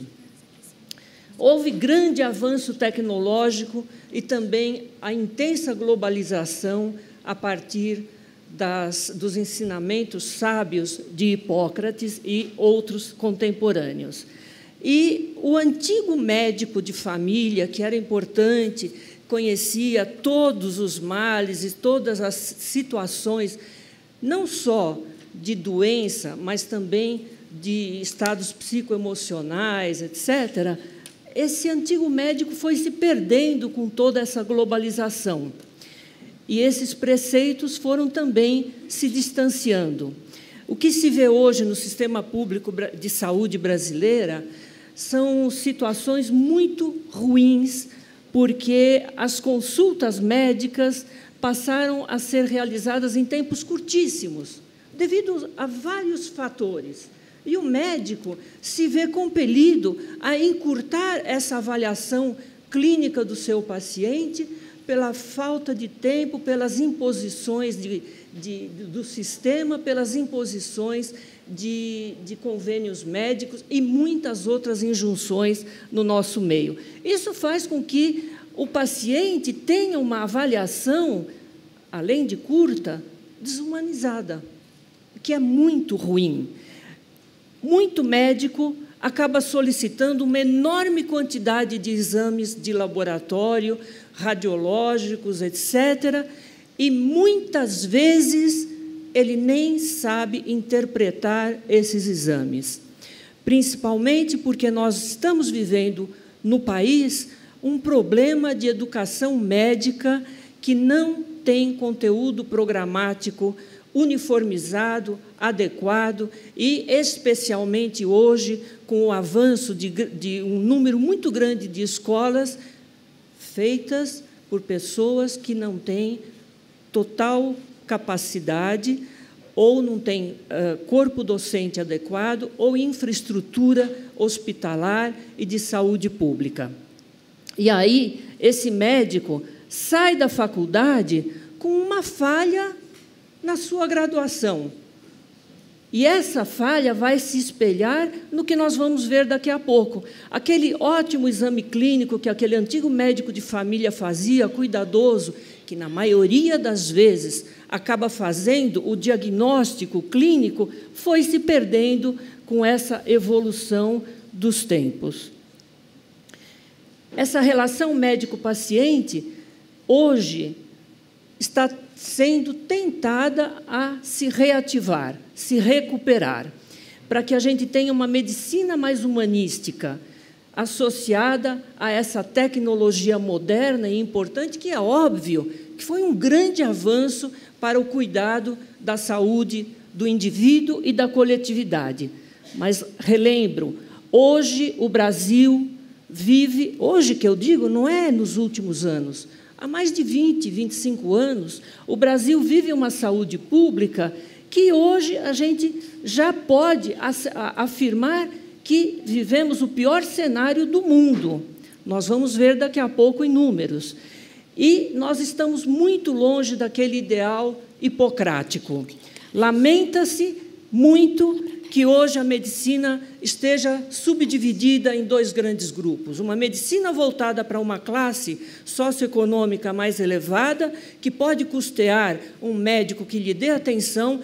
Houve grande avanço tecnológico e também a intensa globalização a partir dos ensinamentos sábios de Hipócrates e outros contemporâneos. E o antigo médico de família, que era importante, conhecia todos os males e todas as situações, não só de doença, mas também de estados psicoemocionais, etc., esse antigo médico foi se perdendo com toda essa globalização. E esses preceitos foram também se distanciando. O que se vê hoje no sistema público de saúde brasileira são situações muito ruins, porque as consultas médicas passaram a ser realizadas em tempos curtíssimos, devido a vários fatores. E o médico se vê compelido a encurtar essa avaliação clínica do seu paciente pela falta de tempo, pelas imposições do sistema, pelas imposições de convênios médicos e muitas outras injunções no nosso meio. Isso faz com que o paciente tenha uma avaliação, além de curta, desumanizada, que é muito ruim. Muito médico acaba solicitando uma enorme quantidade de exames de laboratório, radiológicos, etc., e muitas vezes ele nem sabe interpretar esses exames, principalmente porque nós estamos vivendo no país um problema de educação médica que não tem conteúdo programático uniformizado, adequado, e, especialmente hoje, com o avanço de um número muito grande de escolas feitas por pessoas que não têm total capacidade, ou não têm corpo docente adequado, ou infraestrutura hospitalar e de saúde pública. E aí, esse médico sai da faculdade com uma falha na sua graduação. E essa falha vai se espelhar no que nós vamos ver daqui a pouco. Aquele ótimo exame clínico que aquele antigo médico de família fazia, cuidadoso, que, na maioria das vezes, acaba fazendo o diagnóstico clínico, foi se perdendo com essa evolução dos tempos. Essa relação médico-paciente, hoje, está sendo tentada a se reativar, se recuperar, para que a gente tenha uma medicina mais humanística, associada a essa tecnologia moderna e importante, que é óbvio que foi um grande avanço para o cuidado da saúde do indivíduo e da coletividade. Mas, relembro, hoje o Brasil vive, hoje que eu digo, não é nos últimos anos, há mais de 20, 25 anos, o Brasil vive uma saúde pública que hoje a gente já pode afirmar que vivemos o pior cenário do mundo. Nós vamos ver daqui a pouco em números. E nós estamos muito longe daquele ideal hipocrático. Lamenta-se muito que hoje a medicina esteja subdividida em dois grandes grupos. Uma medicina voltada para uma classe socioeconômica mais elevada, que pode custear um médico que lhe dê atenção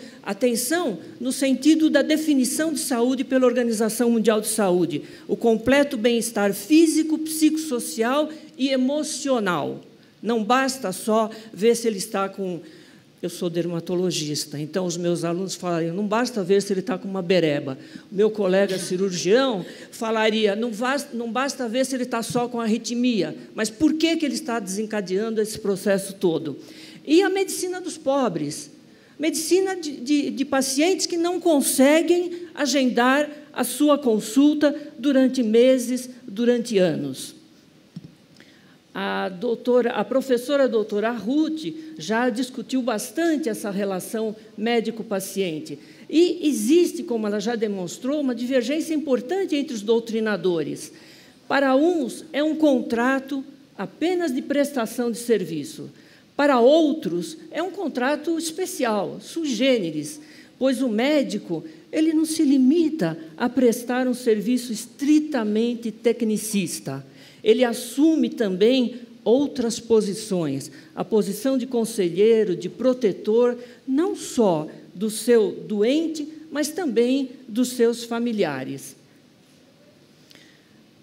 no sentido da definição de saúde pela Organização Mundial de Saúde, o completo bem-estar físico, psicossocial e emocional. Não basta só ver se ele está com... Eu sou dermatologista, então os meus alunos falariam, não basta ver se ele está com uma bereba. O meu colega cirurgião falaria, não basta ver se ele está só com arritmia, mas por que ele está desencadeando esse processo todo? E a medicina dos pobres, medicina de pacientes que não conseguem agendar a sua consulta durante meses, anos. A professora doutora Ruth já discutiu bastante essa relação médico-paciente. E existe, como ela já demonstrou, uma divergência importante entre os doutrinadores. Para uns, é um contrato apenas de prestação de serviço. Para outros, é um contrato especial, sui generis, pois o médico ele não se limita a prestar um serviço estritamente tecnicista. Ele assume também outras posições, a posição de conselheiro, de protetor, não só do seu doente, mas também dos seus familiares.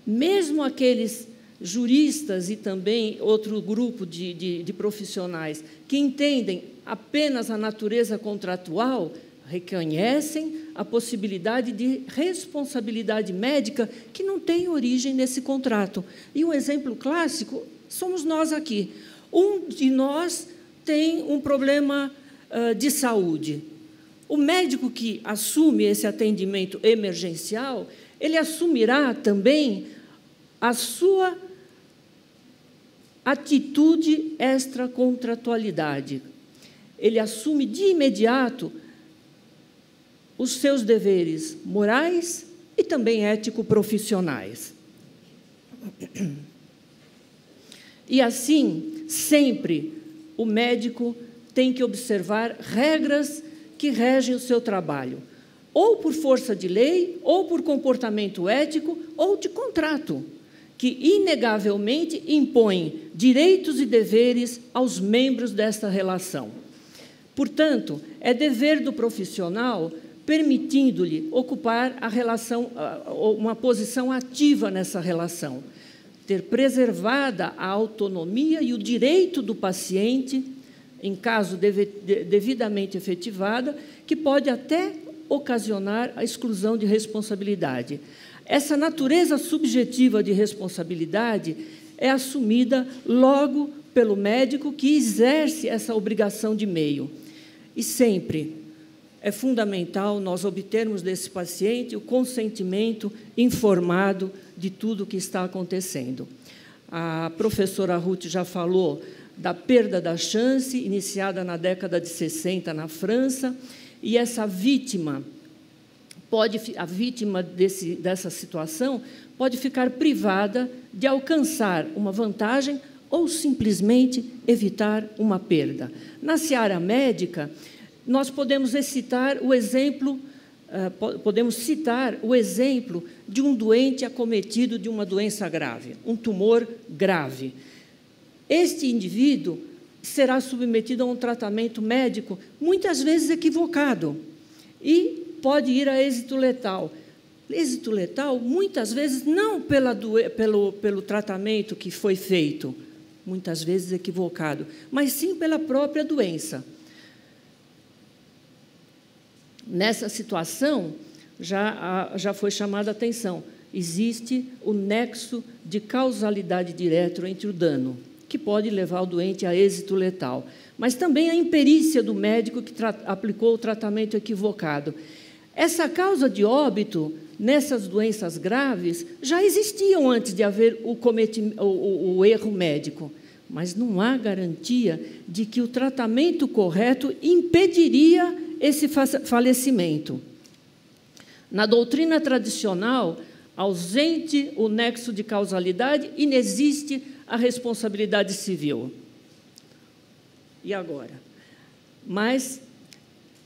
Mesmo aqueles juristas e também outro grupo de profissionais que entendem apenas a natureza contratual, reconhecem a possibilidade de responsabilidade médica que não tem origem nesse contrato. E um exemplo clássico somos nós aqui. Um de nós tem um problema de saúde. O médico que assume esse atendimento emergencial, ele assumirá também a sua atitude extracontratualidade. Ele assume de imediato os seus deveres morais e também ético-profissionais. E, assim, sempre o médico tem que observar regras que regem o seu trabalho, ou por força de lei, ou por comportamento ético, ou de contrato, que, inegavelmente, impõem direitos e deveres aos membros desta relação. Portanto, é dever do profissional permitindo-lhe ocupar uma posição ativa nessa relação, ter preservada a autonomia e o direito do paciente, em caso devidamente efetivada, que pode até ocasionar a exclusão de responsabilidade. Essa natureza subjetiva de responsabilidade é assumida logo pelo médico que exerce essa obrigação de meio. E sempre é fundamental nós obtermos desse paciente o consentimento informado de tudo o que está acontecendo. A professora Ruth já falou da perda da chance, iniciada na década de 60 na França, e essa vítima, dessa situação pode ficar privada de alcançar uma vantagem ou simplesmente evitar uma perda. Na seara médica, nós podemos citar o exemplo podemos citar o exemplo de um doente acometido de uma doença grave, um tumor grave. Este indivíduo será submetido a um tratamento médico, muitas vezes equivocado, e pode ir a êxito letal. Êxito letal, muitas vezes, não pelo tratamento que foi feito, muitas vezes equivocado, mas sim pela própria doença. Nessa situação, já foi chamada a atenção, existe o nexo de causalidade direta entre o dano, que pode levar o doente a êxito letal, mas também a imperícia do médico que aplicou o tratamento equivocado. Essa causa de óbito, nessas doenças graves, já existiam antes de haver o erro médico, mas não há garantia de que o tratamento correto impediria esse falecimento. Na doutrina tradicional, ausente o nexo de causalidade, inexiste a responsabilidade civil. E agora? Mas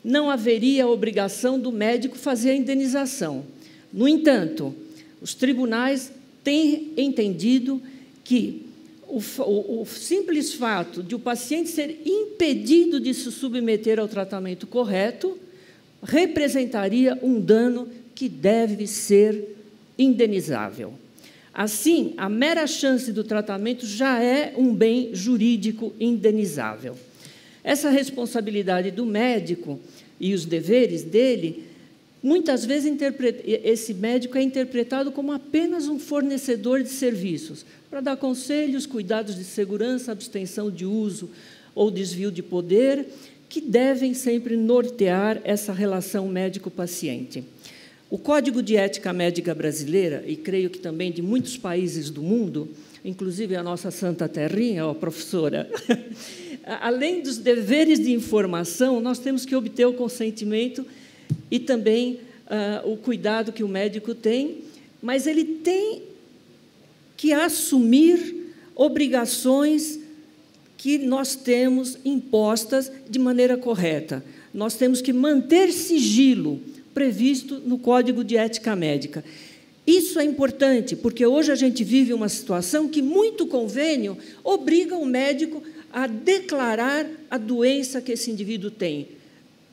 não haveria a obrigação do médico fazer a indenização. No entanto, os tribunais têm entendido que o simples fato de o paciente ser impedido de se submeter ao tratamento correto representaria um dano que deve ser indenizável. Assim, a mera chance do tratamento já é um bem jurídico indenizável. Essa responsabilidade do médico e os deveres dele, muitas vezes esse médico é interpretado como apenas um fornecedor de serviços, para dar conselhos, cuidados de segurança, abstenção de uso ou desvio de poder, que devem sempre nortear essa relação médico-paciente. O Código de Ética Médica Brasileira, e creio que também de muitos países do mundo, inclusive a nossa Santa Terrinha, ó, professora, além dos deveres de informação, nós temos que obter o consentimento e também o cuidado que o médico tem, mas ele tem que assumir obrigações que nós temos impostas de maneira correta. Nós temos que manter sigilo previsto no Código de Ética Médica. Isso é importante, porque hoje a gente vive uma situação que muito convênio obriga o médico a declarar a doença que esse indivíduo tem.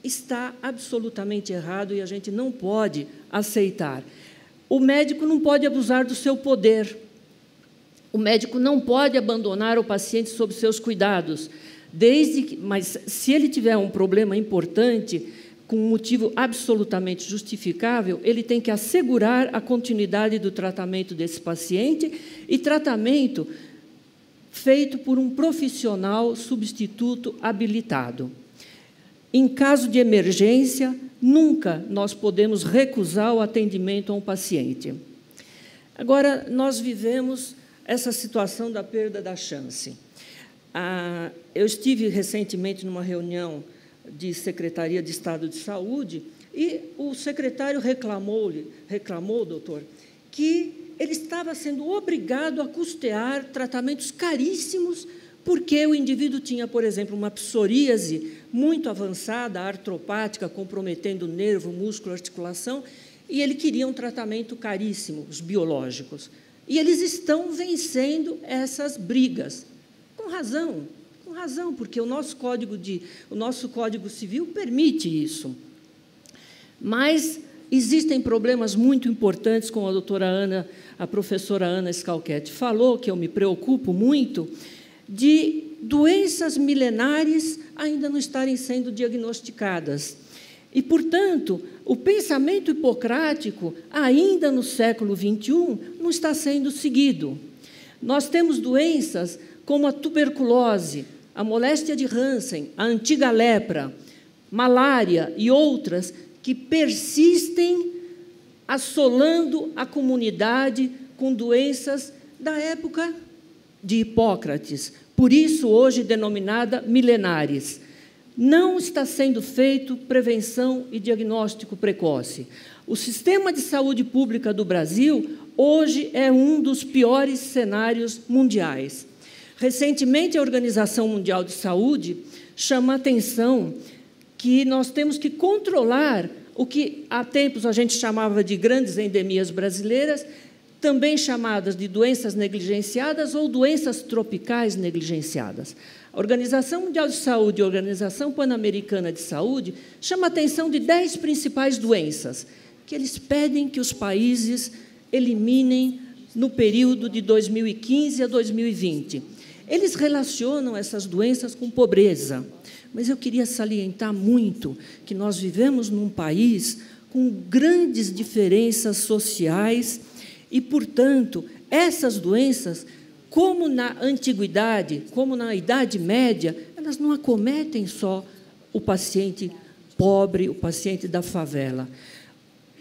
Está absolutamente errado e a gente não pode aceitar. O médico não pode abusar do seu poder. O médico não pode abandonar o paciente sob seus cuidados, mas se ele tiver um problema importante, com um motivo absolutamente justificável, ele tem que assegurar a continuidade do tratamento desse paciente e tratamento feito por um profissional substituto habilitado. Em caso de emergência, nunca nós podemos recusar o atendimento a um paciente. Agora, nós vivemos essa situação da perda da chance. Eu estive recentemente numa reunião de Secretaria de Estado de Saúde e o secretário reclamou, doutor, que ele estava sendo obrigado a custear tratamentos caríssimos porque o indivíduo tinha, por exemplo, uma psoríase muito avançada, artropática, comprometendo o nervo, músculo, articulação, e ele queria um tratamento caríssimo, os biológicos. E eles estão vencendo essas brigas, com razão, porque o nosso Código Civil permite isso. Mas existem problemas muito importantes, como a professora Ana Scalchetti falou, que eu me preocupo muito, de doenças milenares ainda não estarem sendo diagnosticadas. E, portanto, o pensamento hipocrático, ainda no século XXI, não está sendo seguido. Nós temos doenças como a tuberculose, a moléstia de Hansen, a antiga lepra, malária e outras que persistem assolando a comunidade com doenças da época de Hipócrates, por isso hoje denominada milenares. Não está sendo feito prevenção e diagnóstico precoce. O sistema de saúde pública do Brasil hoje é um dos piores cenários mundiais. Recentemente, a Organização Mundial de Saúde chama a atenção que nós temos que controlar o que há tempos a gente chamava de grandes endemias brasileiras, também chamadas de doenças negligenciadas ou doenças tropicais negligenciadas. A Organização Mundial de Saúde e a Organização Pan-Americana de Saúde chamam a atenção de 10 principais doenças que eles pedem que os países eliminem no período de 2015 a 2020. Eles relacionam essas doenças com pobreza, mas eu queria salientar muito que nós vivemos num país com grandes diferenças sociais e, portanto, essas doenças, como na antiguidade, como na Idade Média, elas não acometem só o paciente pobre, o paciente da favela.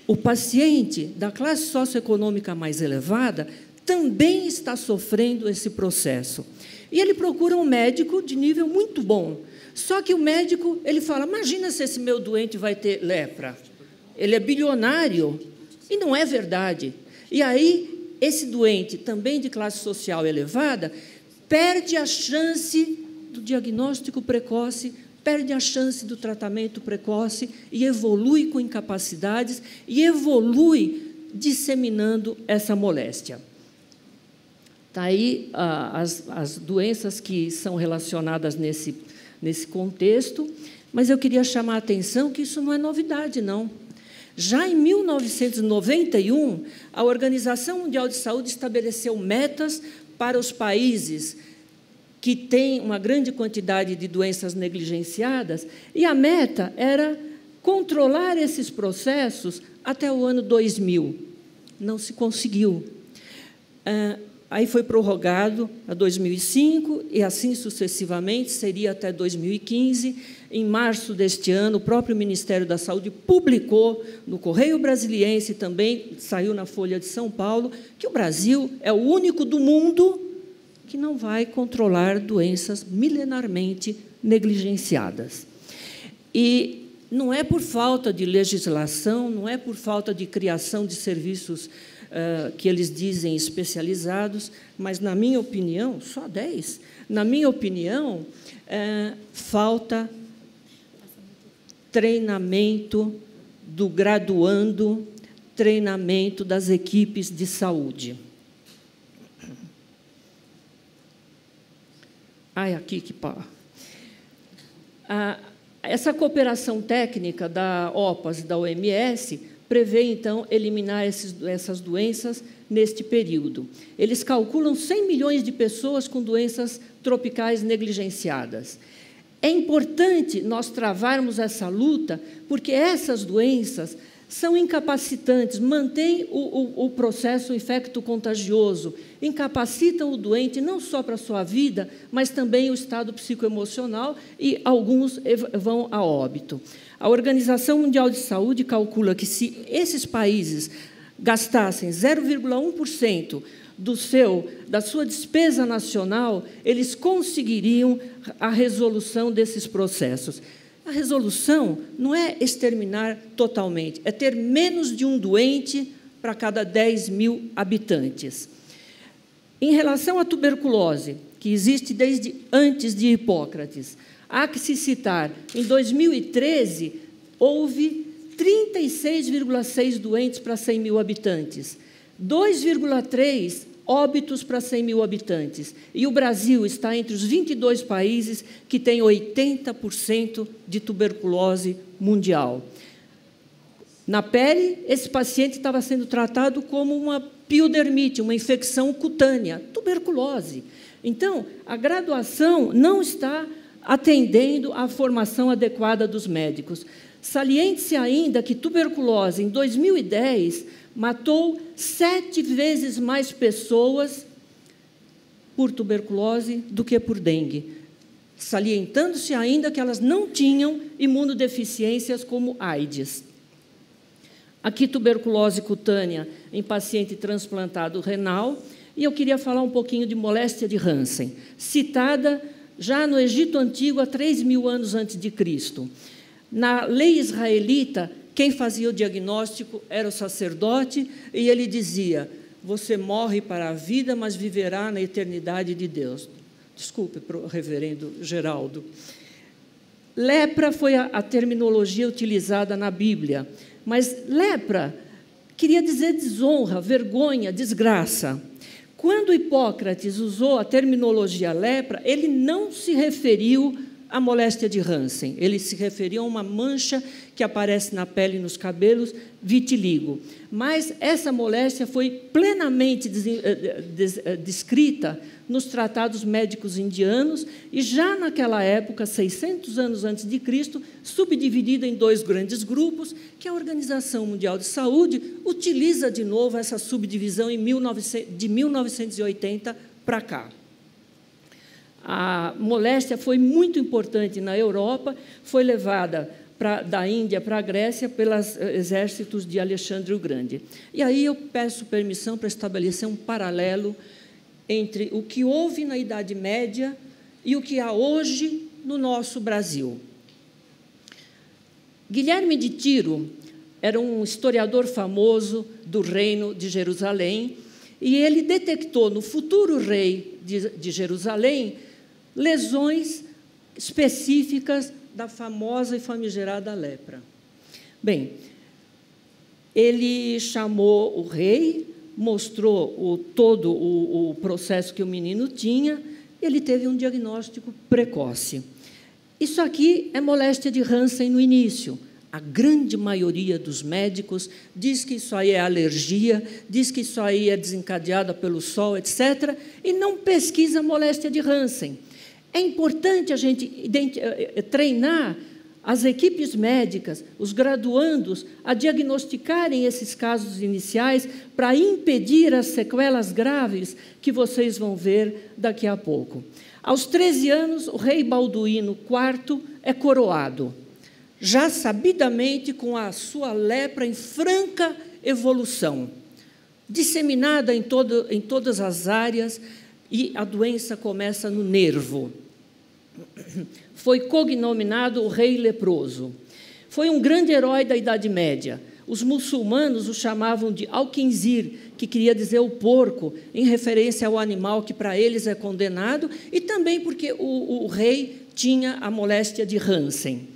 O paciente da classe socioeconômica mais elevada também está sofrendo esse processo. E ele procura um médico de nível muito bom. Só que o médico ele fala, imagina se esse meu doente vai ter lepra. Ele é bilionário. E não é verdade. E aí, esse doente, também de classe social elevada, perde a chance do diagnóstico precoce, perde a chance do tratamento precoce e evolui com incapacidades e evolui disseminando essa moléstia. Está aí as doenças que são relacionadas nesse contexto, mas eu queria chamar a atenção que isso não é novidade, não. Já em 1991, a Organização Mundial de Saúde estabeleceu metas para os países que têm uma grande quantidade de doenças negligenciadas, e a meta era controlar esses processos até o ano 2000. Não se conseguiu. Aí foi prorrogado a 2005, e assim sucessivamente, seria até 2015. Em março deste ano, o próprio Ministério da Saúde publicou no Correio Brasiliense, também saiu na Folha de São Paulo, que o Brasil é o único do mundo que não vai controlar doenças milenarmente negligenciadas. E não é por falta de legislação, não é por falta de criação de serviços que eles dizem especializados, mas, na minha opinião, só 10, na minha opinião, falta treinamento do graduando, treinamento das equipes de saúde. Ai, aqui que pá. Essa cooperação técnica da OPAS e da OMS prevê, então, eliminar essas doenças neste período. Eles calculam 100 milhões de pessoas com doenças tropicais negligenciadas. É importante nós travarmos essa luta, porque essas doenças são incapacitantes, mantêm o processo infecto-contagioso, incapacitam o doente não só para a sua vida, mas também o estado psicoemocional, e alguns vão a óbito. A Organização Mundial de Saúde calcula que, se esses países gastassem 0,1% da sua despesa nacional, eles conseguiriam a resolução desses processos. A resolução não é exterminar totalmente, é ter menos de um doente para cada 10 mil habitantes. Em relação à tuberculose, que existe desde antes de Hipócrates, há que se citar, em 2013, houve 36,6 doentes para 100 mil habitantes, 2,3 óbitos para 100 mil habitantes. E o Brasil está entre os 22 países que têm 80% de tuberculose mundial. Na pele, esse paciente estava sendo tratado como uma piodermite, uma infecção cutânea, tuberculose. Então, a graduação não está atendendo à formação adequada dos médicos. Saliente-se ainda que tuberculose, em 2010, matou 7 vezes mais pessoas por tuberculose do que por dengue, salientando-se ainda que elas não tinham imunodeficiências como AIDS. Aqui, tuberculose cutânea em paciente transplantado renal, e eu queria falar um pouquinho de moléstia de Hansen, citada já no Egito Antigo, há 3.000 anos antes de Cristo. Na lei israelita, quem fazia o diagnóstico era o sacerdote, e ele dizia: você morre para a vida, mas viverá na eternidade de Deus. Desculpe, reverendo Geraldo. lepra foi a terminologia utilizada na Bíblia, mas lepra queria dizer desonra, vergonha, desgraça. Quando Hipócrates usou a terminologia lepra, ele não se referiu à moléstia de Hansen, ele se referia a uma mancha que aparece na pele e nos cabelos, vitiligo. Mas essa moléstia foi plenamente descrita nos tratados médicos indianos e já naquela época, 600 anos antes de Cristo, subdividida em 2 grandes grupos, que a Organização Mundial de Saúde utiliza de novo essa subdivisão de 1980 para cá. A moléstia foi muito importante na Europa, foi levada da Índia para a Grécia pelos exércitos de Alexandre o Grande. E aí eu peço permissão para estabelecer um paralelo entre o que houve na Idade Média e o que há hoje no nosso Brasil. Guilherme de Tiro era um historiador famoso do Reino de Jerusalém e ele detectou no futuro rei de Jerusalém lesões específicas da famosa e famigerada lepra. Bem, ele chamou o rei, mostrou todo o processo que o menino tinha, ele teve um diagnóstico precoce. Isso aqui é moléstia de Hansen no início. A grande maioria dos médicos diz que isso aí é alergia, diz que isso aí é desencadeada pelo sol, etc., e não pesquisa moléstia de Hansen. É importante a gente treinar as equipes médicas, os graduandos, a diagnosticarem esses casos iniciais para impedir as sequelas graves que vocês vão ver daqui a pouco. Aos 13 anos, o rei Balduíno IV é coroado, já sabidamente com a sua lepra em franca evolução, disseminada em todas as áreas, e a doença começa no nervo. Foi cognominado o rei leproso. Foi um grande herói da Idade Média. Os muçulmanos o chamavam de Al-Khinzir, que queria dizer o porco, em referência ao animal que para eles é condenado, e também porque o rei tinha a moléstia de Hansen.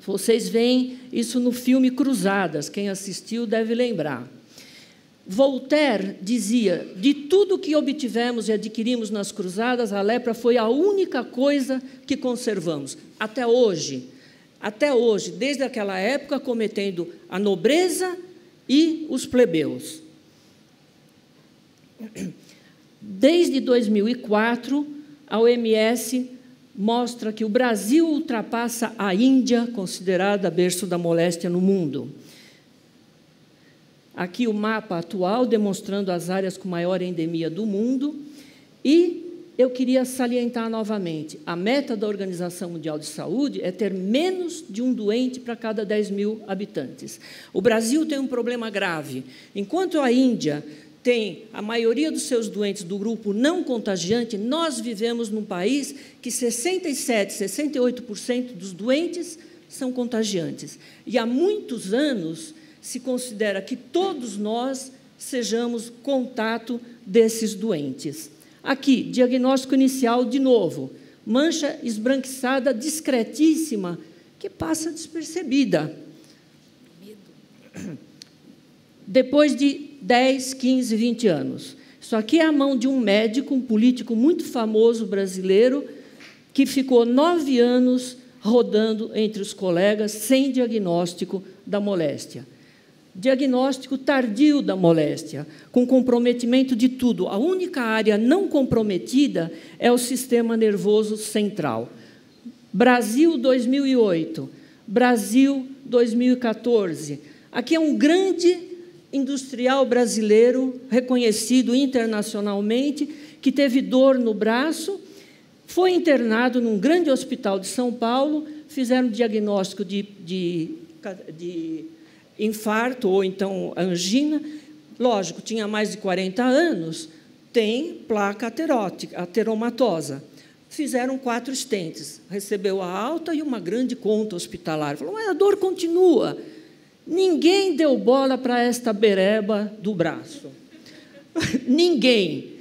Vocês veem isso no filme Cruzadas, quem assistiu deve lembrar. Voltaire dizia, de tudo que obtivemos e adquirimos nas cruzadas, a lepra foi a única coisa que conservamos, até hoje, desde aquela época, cometendo a nobreza e os plebeus. Desde 2004, a OMS mostra que o Brasil ultrapassa a Índia, considerada berço da moléstia no mundo. Aqui o mapa atual, demonstrando as áreas com maior endemia do mundo. E eu queria salientar novamente, a meta da Organização Mundial de Saúde é ter menos de um doente para cada 10.000 habitantes. O Brasil tem um problema grave. Enquanto a Índia tem a maioria dos seus doentes do grupo não contagiante, nós vivemos num país que 67%, 68% dos doentes são contagiantes. E há muitos anos se considera que todos nós sejamos contato desses doentes. Aqui, diagnóstico inicial, de novo, mancha esbranquiçada discretíssima, que passa despercebida. Depois de 10, 15, 20 anos. Isso aqui é a mão de um médico, um político muito famoso brasileiro, que ficou 9 anos rodando entre os colegas sem diagnóstico da moléstia. Diagnóstico tardio da moléstia, com comprometimento de tudo. A única área não comprometida é o sistema nervoso central. Brasil, 2008. Brasil, 2014. Aqui é um grande industrial brasileiro, reconhecido internacionalmente, que teve dor no braço, foi internado num grande hospital de São Paulo, fizeram diagnóstico de infarto ou então angina. Lógico, tinha mais de 40 anos, tem placa ateromatosa. Fizeram 4 stents, recebeu a alta e uma grande conta hospitalar. Falou, mas a dor continua. Ninguém deu bola para esta bereba do braço. Ninguém.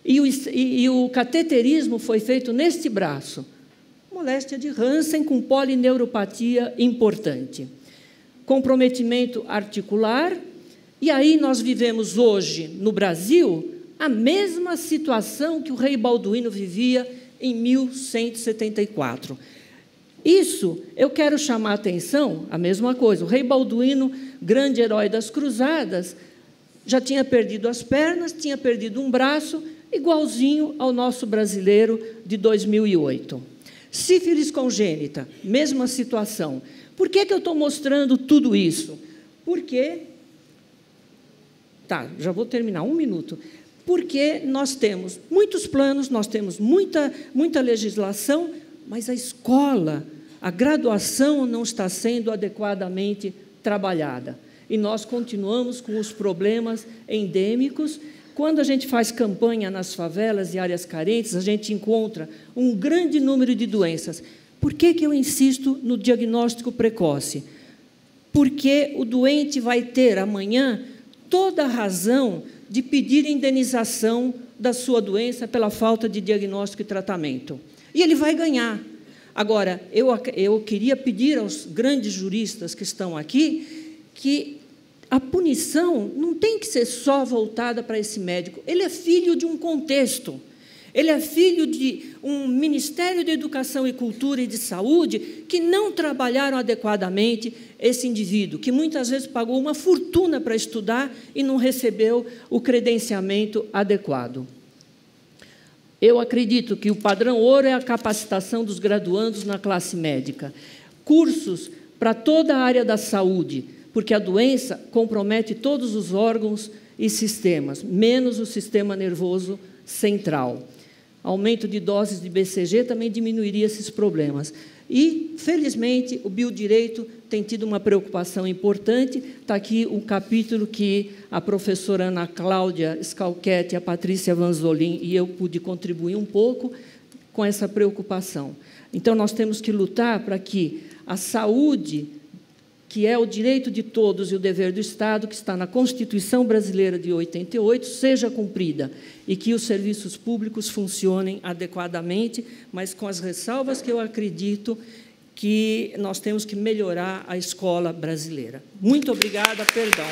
E o cateterismo foi feito neste braço. moléstia de Hansen com polineuropatia importante. Comprometimento articular, e aí nós vivemos hoje, no Brasil, a mesma situação que o rei Balduíno vivia em 1174. Isso, eu quero chamar a atenção, a mesma coisa, o rei Balduíno, grande herói das cruzadas, já tinha perdido as pernas, tinha perdido um braço, igualzinho ao nosso brasileiro de 2008. Sífilis congênita, mesma situação. Por que eu estou mostrando tudo isso? Porque... Tá, já vou terminar, 1 minuto. Porque nós temos muitos planos, nós temos muita legislação, mas a escola, a graduação não está sendo adequadamente trabalhada. E nós continuamos com os problemas endêmicos. Quando a gente faz campanha nas favelas e áreas carentes, a gente encontra um grande número de doenças. Por que eu insisto no diagnóstico precoce? Porque o doente vai ter, amanhã, toda a razão de pedir indenização da sua doença pela falta de diagnóstico e tratamento. E ele vai ganhar. Agora, eu queria pedir aos grandes juristas que estão aqui que a punição não tem que ser só voltada para esse médico. Ele é filho de um contexto. Ele é filho de um Ministério de Educação e Cultura e de Saúde que não trabalharam adequadamente esse indivíduo, que muitas vezes pagou uma fortuna para estudar e não recebeu o credenciamento adequado. Eu acredito que o padrão ouro é a capacitação dos graduandos na classe médica. Cursos para toda a área da saúde, porque a doença compromete todos os órgãos e sistemas, menos o sistema nervoso central. Aumento de doses de BCG também diminuiria esses problemas. E, felizmente, o biodireito tem tido uma preocupação importante. Está aqui um capítulo que a professora Ana Cláudia Scalchetti, a Patrícia Vanzolin e eu pude contribuir um pouco com essa preocupação. Então, nós temos que lutar para que a saúde, que é o direito de todos e o dever do Estado, que está na Constituição Brasileira de 88, seja cumprida e que os serviços públicos funcionem adequadamente, mas com as ressalvas que eu acredito que nós temos que melhorar a escola brasileira. Muito obrigada, perdão.